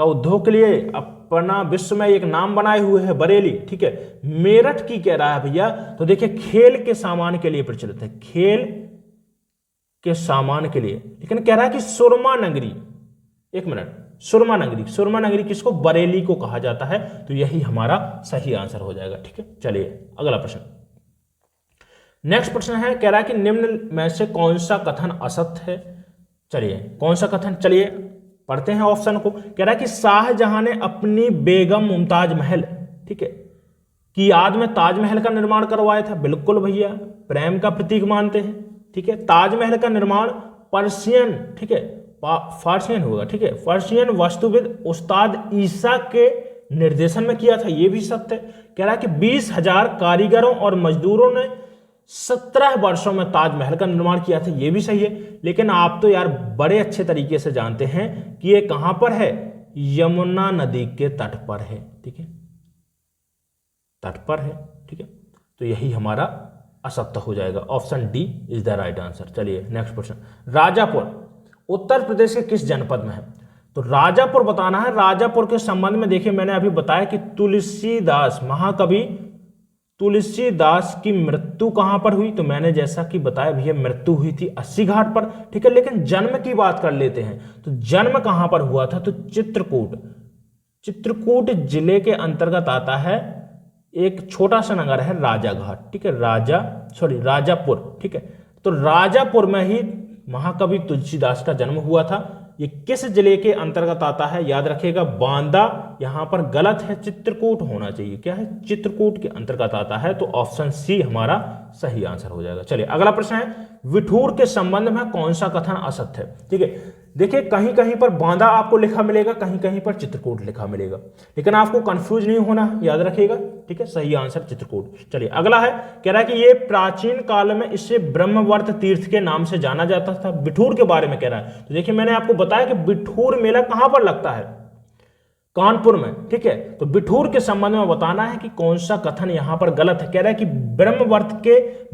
उद्योग के लिए अपना विश्व में एक नाम बनाए हुए है बरेली। ठीक है, मेरठ की कह रहा है भैया, तो देखिए खेल के सामान के लिए प्रचलित है, खेल के सामान के लिए। लेकिन कह रहा है कि सुरमा नगरी, एक मिनट, सुरमा नगरी किसको? बरेली को कहा जाता है। तो यही हमारा सही आंसर हो जाएगा। ठीक है, चलिए अगला प्रश्न, नेक्स्ट प्रश्न है, कह रहा है कि निम्न में से कौन सा कथन असत्य है? चलिए कौन सा कथन, चलिए पढ़ते हैं ऑप्शन को। कह रहा है कि शाहजहां ने अपनी बेगम मुमताज महल, ठीक है, की याद में ताजमहल का निर्माण करवाया था। बिल्कुल भैया, प्रेम का प्रतीक मानते हैं। ठीक है, ताजमहल का निर्माण पर्शियन, ठीक है, फारसियन होगा। ठीक है, पर्शियन वास्तुविद उस्ताद ईसा के निर्देशन में किया था, यह भी सत्य है। कह रहा है कि 20,000 कारीगरों और मजदूरों ने 17 वर्षों में ताजमहल का निर्माण किया था, यह भी सही है। लेकिन आप तो यार बड़े अच्छे तरीके से जानते हैं कि यह कहां पर है? यमुना नदी के तट पर है। ठीक है, तट पर है। ठीक है, तो यही हमारा असत्य हो जाएगा, option D is the right answer. चलिए नेक्स्ट क्वेश्चन, राजापुर उत्तर प्रदेश के किस जनपद में है? तो राजापुर बताना है। राजापुर के संबंध में देखिए मैंने अभी बताया कि तुलसीदास, महाकवि तुलसीदास की मृत्यु कहां पर हुई? तो मैंने जैसा कि बताया भैया मृत्यु हुई थी 80 घाट पर। ठीक है, लेकिन जन्म की बात कर लेते हैं, तो जन्म कहां पर हुआ था? तो चित्रकूट जिले के अंतर्गत आता है एक छोटा सा नगर है राजाघाट। ठीक है, राजापुर। ठीक है, तो राजापुर में ही महाकवि तुलसीदास का जन्म हुआ था। ये किस जिले के अंतर्गत आता है? याद रखिएगा बांदा, यहां पर गलत है, चित्रकूट होना चाहिए। क्या है? चित्रकूट के अंतर्गत आता है, तो ऑप्शन सी हमारा सही आंसर हो जाएगा। चलिए अगला प्रश्न है, विठूर के संबंध में कौन सा कथन असत्य है? ठीक है, देखिए कहीं कहीं पर बांदा आपको लिखा मिलेगा, कहीं कहीं पर चित्रकूट लिखा मिलेगा, लेकिन आपको कंफ्यूज नहीं होना, याद रखिएगा। ठीक है, सही आंसर चित्रकूट। चलिए अगला है, कह रहा है कि ये प्राचीन काल में इसे ब्रह्मवर्त तीर्थ के नाम से जाना जाता था। बिठूर के बारे में कह रहा है, तो देखिए मैंने आपको बताया कि बिठूर मेला कहां पर लगता है? कानपुर में। ठीक है, तो बिठूर के संबंध में बताना है कि कौन सा कथन यहां पर गलत है। कह रहा है कि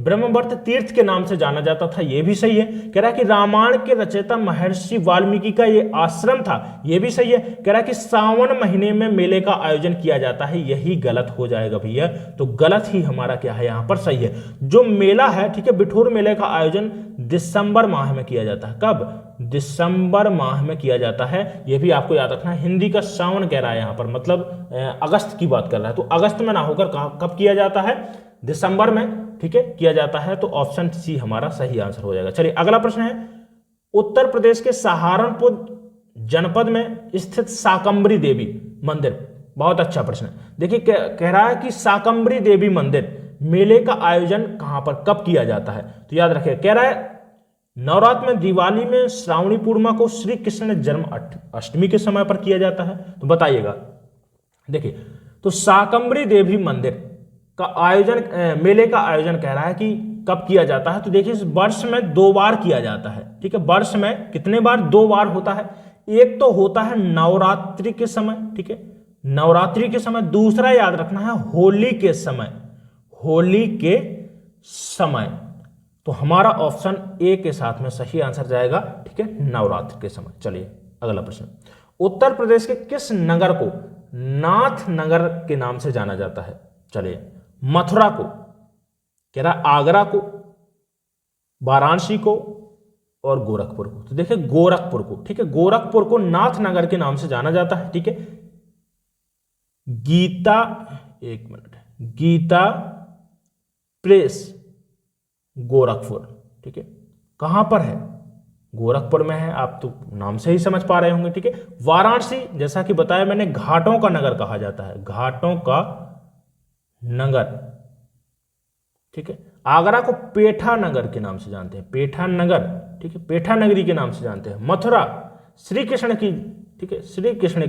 ब्रह्मवर्त तीर्थ के नाम से जाना जाता था, यह भी सही है। कह रहा है कि रामायण के रचयिता महर्षि वाल्मीकि का यह आश्रम था, यह भी सही है। कह रहा है कि सावन महीने में मेले का आयोजन किया जाता है, यही गलत हो जाएगा भैया। तो गलत ही हमारा क्या है यहां पर सही है। जो मेला है, ठीक है, बिठूर मेले का आयोजन दिसंबर माह में किया जाता है। कब? दिसंबर माह में किया जाता है, यह भी आपको याद रखना है। हिंदी का सावन कह रहा है यहां पर, मतलब अगस्त की बात कर रहा है, तो अगस्त में ना होकर कब किया जाता है? दिसंबर में। ठीक है, किया जाता है, तो ऑप्शन सी हमारा सही आंसर हो जाएगा। चलिए अगला प्रश्न है, उत्तर प्रदेश के सहारनपुर जनपद में स्थित शाकंभरी देवी मंदिर, बहुत अच्छा प्रश्न है। देखिए कह रहा है कि शाकंभरी देवी मंदिर मेले का आयोजन कहां पर कब किया जाता है? तो याद रखिए, कह रहा है नवरात्र में, दिवाली में, श्रावणी पूर्णिमा को, श्री कृष्ण जन्म अष्टमी के समय पर किया जाता है। तो बताइएगा। देखिए, तो शाकंभरी देवी मंदिर का आयोजन, मेले का आयोजन कह रहा है कि कब किया जाता है? तो देखिए इस वर्ष में 2 बार किया जाता है। ठीक है, वर्ष में कितने बार? 2 बार होता है। एक तो होता है नवरात्रि के समय, ठीक है, नवरात्रि के समय। दूसरा याद रखना है होली के समय, होली के समय। तो हमारा ऑप्शन ए के साथ में सही आंसर जाएगा। ठीक है, नवरात्र के समय। चलिए अगला प्रश्न, उत्तर प्रदेश के किस नगर को नाथ नगर के नाम से जाना जाता है? चलिए, मथुरा को, कह रहा आगरा को, वाराणसी को और गोरखपुर को। तो देखिए गोरखपुर को, ठीक है, गोरखपुर को नाथ नगर के नाम से जाना जाता है। ठीक है, गीता, एक मिनट, गीता प्रेस गोरखपुर। ठीक है, कहां पर है? गोरखपुर में है, आप तो नाम से ही समझ पा रहे होंगे। ठीक है, वाराणसी, जैसा कि बताया मैंने, घाटों का नगर कहा जाता है, घाटों का नगर। ठीक है, आगरा को पेठा नगर के नाम से जानते हैं, पेठा नगर। ठीक है, पेठा नगरी के नाम से जानते हैं। मथुरा श्री कृष्ण की, ठीक है, श्री कृष्ण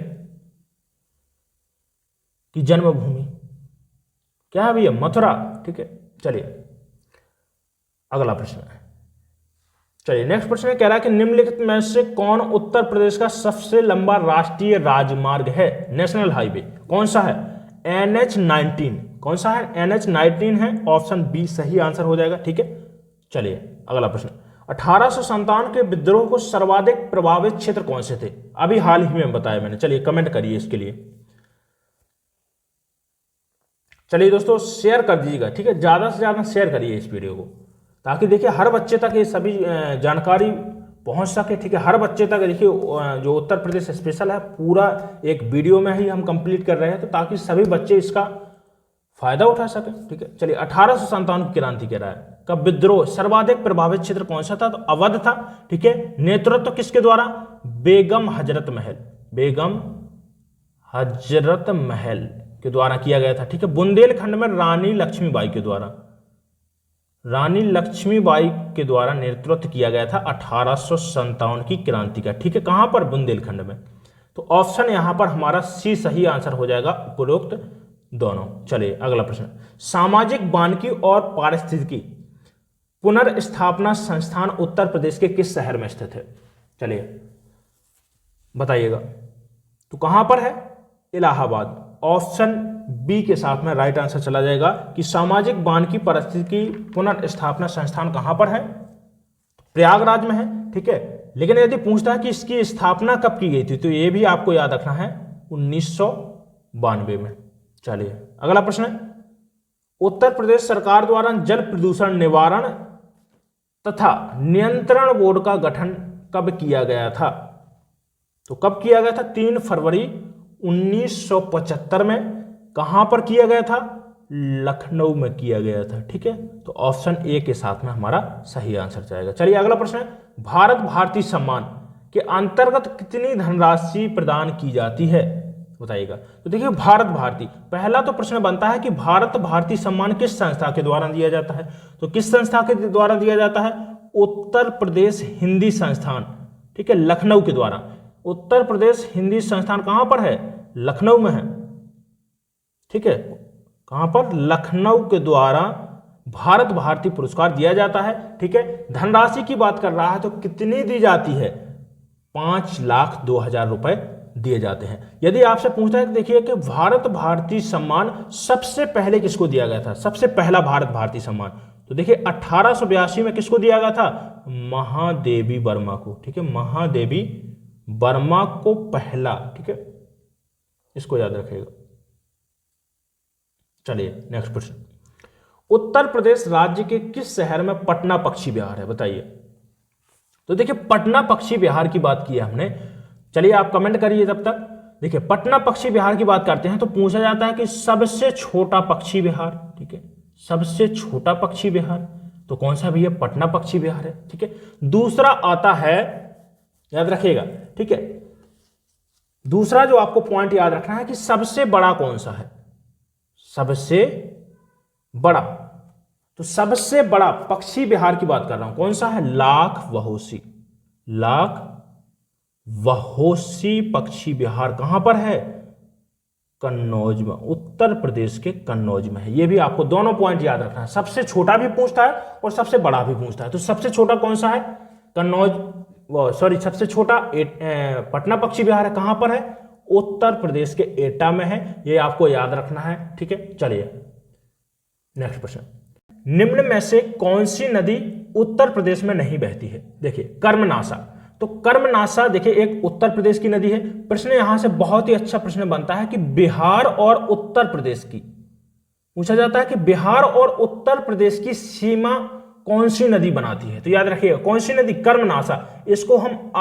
की जन्मभूमि क्या है भैया? मथुरा। ठीक है, चलिए अगला प्रश्न है। चलिए नेक्स्ट प्रश्न है, कह रहा है कि निम्नलिखित में से कौन उत्तर प्रदेश का सबसे लंबा राष्ट्रीय राजमार्ग है? नेशनल हाईवे कौन सा है? NH-19। कौन सा है? NH-19 है, ऑप्शन बी सही आंसर हो जाएगा। ठीक है, चलिए अगला प्रश्न, 1857 के विद्रोह को सर्वाधिक प्रभावित क्षेत्र कौन से थे? अभी हाल ही में बताया मैंने। चलिए कमेंट करिए इसके लिए। चलिए दोस्तों शेयर कर दीजिएगा। ठीक है, ज्यादा से ज्यादा शेयर करिए इस वीडियो को, ताकि देखिए हर बच्चे तक ये सभी जानकारी पहुंच सके। ठीक है, हर बच्चे तक। देखिए जो उत्तर प्रदेश स्पेशल है, पूरा एक वीडियो में ही हम कंप्लीट कर रहे हैं, तो ताकि सभी बच्चे इसका फायदा उठा सके। ठीक है, चलिए 1857 की क्रांति कह रहा है, कब विद्रोह सर्वाधिक प्रभावित क्षेत्र कौन सा था? तो अवध था। ठीक है, नेतृत्व किसके द्वारा? बेगम हजरत महल, बेगम हजरत महल के द्वारा किया गया था। ठीक है, बुंदेलखंड में रानी लक्ष्मीबाई के द्वारा, रानी लक्ष्मीबाई के द्वारा नेतृत्व किया गया था 1857 की क्रांति का। ठीक है, कहां पर? बुंदेलखंड में। तो ऑप्शन यहां पर हमारा सी सही आंसर हो जाएगा, उपरोक्त दोनों। चलिए अगला प्रश्न, सामाजिक वानिकी और पारिस्थितिकी पुनर्स्थापना संस्थान उत्तर प्रदेश के किस शहर में स्थित है? चलिए बताइएगा। तो कहां पर है? इलाहाबाद। ऑप्शन बी के साथ में राइट आंसर चला जाएगा कि सामाजिक वानिकी पारिस्थितिकी पुनर्स्थापना संस्थान कहां पर है? प्रयागराज में है। ठीक है, लेकिन यदि पूछता है कि इसकी स्थापना कब की गई थी, तो यह भी आपको याद रखना है 1992 में। चलिए अगला प्रश्न है, उत्तर प्रदेश सरकार द्वारा जल प्रदूषण निवारण तथा नियंत्रण बोर्ड का गठन कब किया गया था? तो कब किया गया था? 3 फरवरी 1975 में। कहां पर किया गया था? लखनऊ में किया गया था। ठीक है, तो ऑप्शन ए के साथ में हमारा सही आंसर जाएगा। चलिए अगला प्रश्न है, भारत भारती सम्मान के अंतर्गत कितनी धनराशि प्रदान की जाती है, बताइएगा। तो देखिए भारत भारती, पहला तो प्रश्न बनता है कि भारत भारती सम्मान किस संस्था के द्वारा दिया जाता है, तो किस संस्था के द्वारा दिया जाता है, उत्तर प्रदेश हिंदी संस्थान, ठीक है, लखनऊ के द्वारा। उत्तर प्रदेश हिंदी संस्थान कहां पर है, लखनऊ में है। ठीक है, कहां पर, लखनऊ के द्वारा भारत भारती पुरस्कार दिया जाता है। ठीक है, धनराशि की बात कर रहा है तो कितनी दी जाती है, 5,02,000 रुपए दिए जाते हैं। यदि आपसे पूछता है कि देखिए कि भारत भारती सम्मान सबसे पहले किसको दिया गया था, सबसे पहला भारत भारती सम्मान, तो देखिए 1882 में किसको दिया गया था, महादेवी वर्मा को। ठीक है, महादेवी वर्मा को पहला। ठीक है, इसको याद रखिएगा। चलिए नेक्स्ट प्रश्न, उत्तर प्रदेश राज्य के किस शहर में पटना पक्षी विहार है, बताइए। तो देखिए पटना पक्षी विहार की बात की है हमने, चलिए आप कमेंट करिए तब तक। देखिए पटना पक्षी विहार की बात करते हैं तो पूछा जाता है कि सबसे छोटा पक्षी विहार, ठीक है, सबसे छोटा पक्षी विहार तो कौन सा भी है, पटना पक्षी विहार है। ठीक है, दूसरा आता है, याद रखिएगा। ठीक है, दूसरा जो आपको पॉइंट याद रखना है कि सबसे बड़ा कौन सा है, सबसे बड़ा, तो सबसे बड़ा पक्षी विहार की बात कर रहा हूं, कौन सा है, लाख वहोसी। लाख वहोसी पक्षी विहार कहां पर है, कन्नौज में, उत्तर प्रदेश के कन्नौज में है। यह भी आपको दोनों पॉइंट याद रखना है, सबसे छोटा भी पूछता है और सबसे बड़ा भी पूछता है। तो सबसे छोटा कौन सा है, कन्नौज, सॉरी सबसे छोटा पटना पक्षी विहार है, कहां पर है, उत्तर प्रदेश के एटा में है। यह आपको याद रखना है। ठीक है, चलिए नेक्स्ट प्रश्न, निम्न में से कौन सी नदी उत्तर प्रदेश में नहीं बहती है, देखिए कर्मनाशा। तो कर्मनाशा देखिए एक उत्तर प्रदेश की नदी है। प्रश्न यहां से बहुत ही अच्छा प्रश्न बनता है कि बिहार और उत्तर प्रदेश की, पूछा जाता है कि बिहार और उत्तर प्रदेश की सीमा कौन सी नदी बनाती है, तो याद रखिएगा कौन सी नदी, कर्मनाशा। इसको हम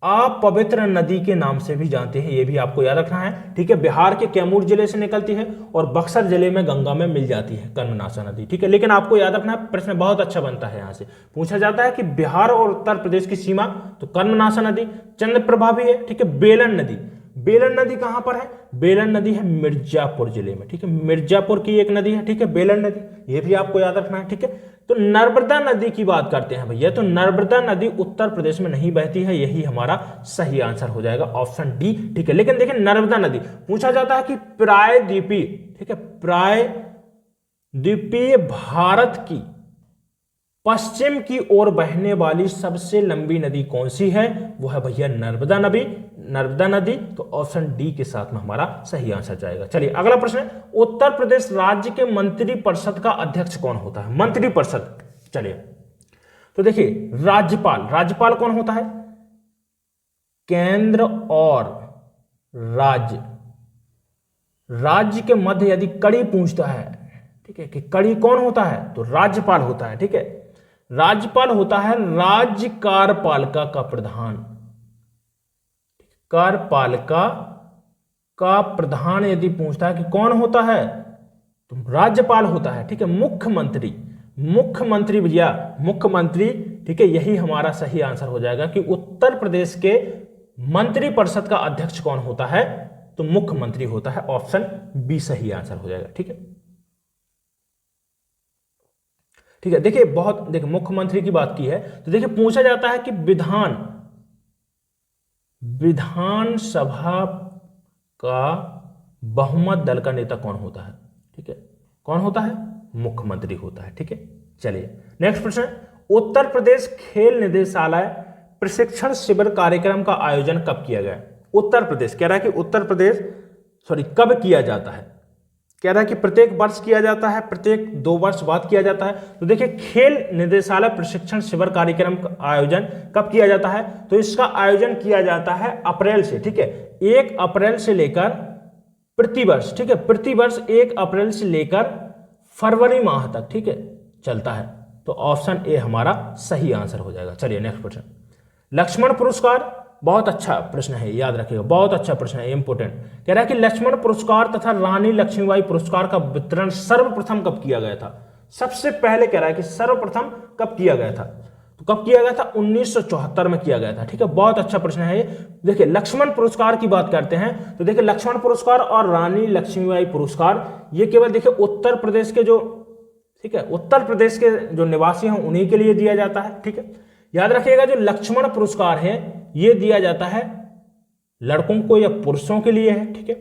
अपवित्र नदी के नाम से भी जानते हैं, यह भी आपको याद रखना है। ठीक है, बिहार के कैमूर जिले से निकलती है और बक्सर जिले में गंगा में मिल जाती है कर्मनाशा नदी। ठीक है, लेकिन आपको याद रखना है, प्रश्न बहुत अच्छा बनता है। यहां से पूछा जाता है कि बिहार और उत्तर प्रदेश की सीमा, तो कर्मनाशा नदी। चंद्रप्रभा भी है। ठीक है, बेलन नदी, बेलन नदी कहां पर है, बेलन नदी है मिर्जापुर जिले में। ठीक है, मिर्जापुर की एक नदी है। ठीक है, बेलन नदी, यह भी आपको याद रखना है। ठीक है, तो नर्मदा नदी की बात करते हैं भैया, तो नर्मदा नदी उत्तर प्रदेश में नहीं बहती है, यही हमारा सही आंसर हो जाएगा, ऑप्शन डी। ठीक है, लेकिन देखिए नर्मदा नदी पूछा जाता है कि प्रायद्वीपीय, ठीक है, प्रायद्वीपीय भारत की पश्चिम की ओर बहने वाली सबसे लंबी नदी कौन सी है, वो है भैया नर्मदा नदी। नर्मदा नदी, तो ऑप्शन डी के साथ में हमारा सही आंसर जाएगा। चलिए अगला प्रश्न है, उत्तर प्रदेश राज्य के मंत्री परिषद का अध्यक्ष कौन होता है, मंत्री परिषद। चलिए तो देखिए राज्यपाल, राज्यपाल कौन होता है, केंद्र और राज्य के मध्य यदि कड़ी पूछता है, ठीक है, कि कड़ी कौन होता है, तो राज्यपाल होता है। ठीक है, राज्यपाल होता है राज्य कार्यपालिका का प्रधान। कार्यपालिका का प्रधान यदि पूछता है कि कौन होता है, तो राज्यपाल होता है। ठीक है, मुख्यमंत्री, मुख्यमंत्री भैया, मुख्यमंत्री। ठीक है, यही हमारा सही आंसर हो जाएगा कि उत्तर प्रदेश के मंत्री परिषद का अध्यक्ष कौन होता है, तो मुख्यमंत्री होता है, ऑप्शन बी सही आंसर हो जाएगा। ठीक है, ठीक है, देखिए देखिए मुख्यमंत्री की बात की है तो देखिए पूछा जाता है कि विधानसभा का बहुमत दल का नेता कौन होता है। ठीक है, कौन होता है, मुख्यमंत्री होता है। ठीक है, चलिए नेक्स्ट प्रश्न, उत्तर प्रदेश खेल निदेशालय प्रशिक्षण शिविर कार्यक्रम का आयोजन कब किया गया। उत्तर प्रदेश कह रहा है कि कब किया जाता है, कह रहा है कि प्रत्येक वर्ष किया जाता है, प्रत्येक 2 वर्ष बाद किया जाता है। तो देखिए खेल निदेशालय प्रशिक्षण शिविर कार्यक्रम का आयोजन कब किया जाता है, तो इसका आयोजन किया जाता है अप्रैल से। ठीक है, 1 अप्रैल से लेकर प्रतिवर्ष, ठीक है, प्रतिवर्ष 1 अप्रैल से लेकर फरवरी माह तक, ठीक है, चलता है। तो ऑप्शन ए हमारा सही आंसर हो जाएगा। चलिए नेक्स्ट प्रश्न, लक्ष्मण पुरस्कार बहुत अच्छा प्रश्न है, याद रखिएगा, बहुत अच्छा प्रश्न है, इंपोर्टेंट। कह रहा है कि लक्ष्मण पुरस्कार तथा रानी लक्ष्मीबाई पुरस्कार का वितरण सर्वप्रथम कब किया गया था? सबसे पहले कह रहा है कि सर्वप्रथम कब किया गया था, तो कब किया गया था? 1974 में किया गया था। ठीक है, बहुत अच्छा प्रश्न है ये। देखिए लक्ष्मण पुरस्कार की बात करते हैं तो देखिए लक्ष्मण पुरस्कार और रानी लक्ष्मीबाई पुरस्कार ये केवल देखिए उत्तर प्रदेश के जो, ठीक है, उत्तर प्रदेश के जो निवासी हैं उन्हीं के लिए दिया जाता है। ठीक है, याद रखिएगा जो लक्ष्मण पुरस्कार है ये दिया जाता है लड़कों को या पुरुषों के लिए है। ठीक है,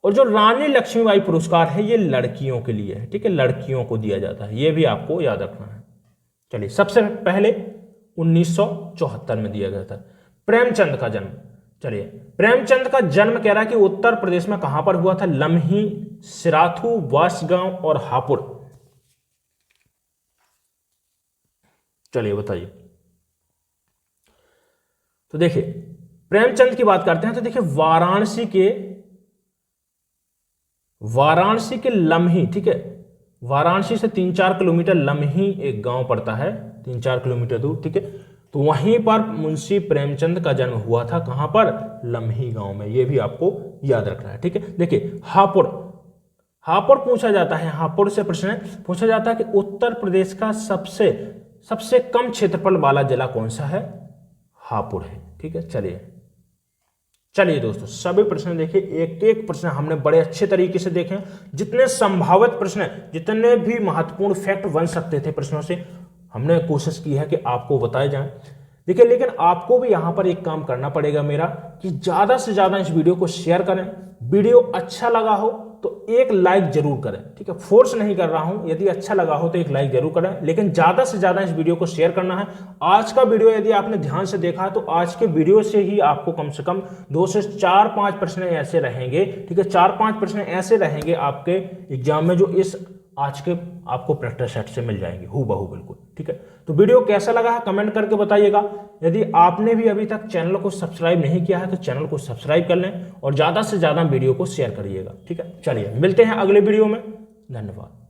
और जो रानी लक्ष्मीबाई पुरस्कार है ये लड़कियों के लिए है। ठीक है, लड़कियों को दिया जाता है, ये भी आपको याद रखना है। चलिए, सबसे पहले 1974 में दिया गया था। प्रेमचंद का जन्म, चलिए प्रेमचंद का जन्म कह रहा है कि उत्तर प्रदेश में कहां पर हुआ था? लम्ही, सिराथू, बांसगांव और हापुड़। चलिए बताइए। तो देखिए प्रेमचंद की बात करते हैं तो देखिए वाराणसी के लम्ही, ठीक है, वाराणसी से 3-4 किलोमीटर लम्ही एक गांव पड़ता है, 3-4 किलोमीटर दूर। ठीक है, तो वहीं पर मुंशी प्रेमचंद का जन्म हुआ था। कहां पर? लम्ही गांव में। यह भी आपको याद रखना है। ठीक है, देखिए हापुड़, हापुड़ पूछा जाता है, हापुड़ से प्रश्न पूछा जाता है कि उत्तर प्रदेश का सबसे कम क्षेत्रफल वाला जिला कौन सा है? हापुड़ है। ठीक है, चलिए दोस्तों, सभी प्रश्न देखिए, एक एक प्रश्न हमने बड़े अच्छे तरीके से देखे। जितने संभावित प्रश्न, जितने भी महत्वपूर्ण फैक्ट बन सकते थे प्रश्नों से, हमने कोशिश की है कि आपको बताए जाएं। देखिए लेकिन आपको भी यहां पर एक काम करना पड़ेगा मेरा, कि ज्यादा से ज्यादा इस वीडियो को शेयर करें। वीडियो अच्छा लगा हो तो एक लाइक जरूर करें। ठीक है, फोर्स नहीं कर रहा हूं, यदि अच्छा लगा हो तो एक लाइक जरूर करें, लेकिन ज्यादा से ज्यादा इस वीडियो को शेयर करना है। आज का वीडियो यदि आपने ध्यान से देखा तो आज के वीडियो से ही आपको कम से कम 2 से 4-5 प्रश्न ऐसे रहेंगे। ठीक है, 4-5 प्रश्न ऐसे रहेंगे आपके एग्जाम में जो इस आज के आपको प्रैक्टिस सेट से मिल जाएंगे हूबहू बिल्कुल। ठीक है, तो वीडियो कैसा लगा है कमेंट करके बताइएगा। यदि आपने भी अभी तक चैनल को सब्सक्राइब नहीं किया है तो चैनल को सब्सक्राइब कर लें और ज्यादा से ज्यादा वीडियो को शेयर करिएगा। ठीक है, चलिए मिलते हैं अगले वीडियो में। धन्यवाद।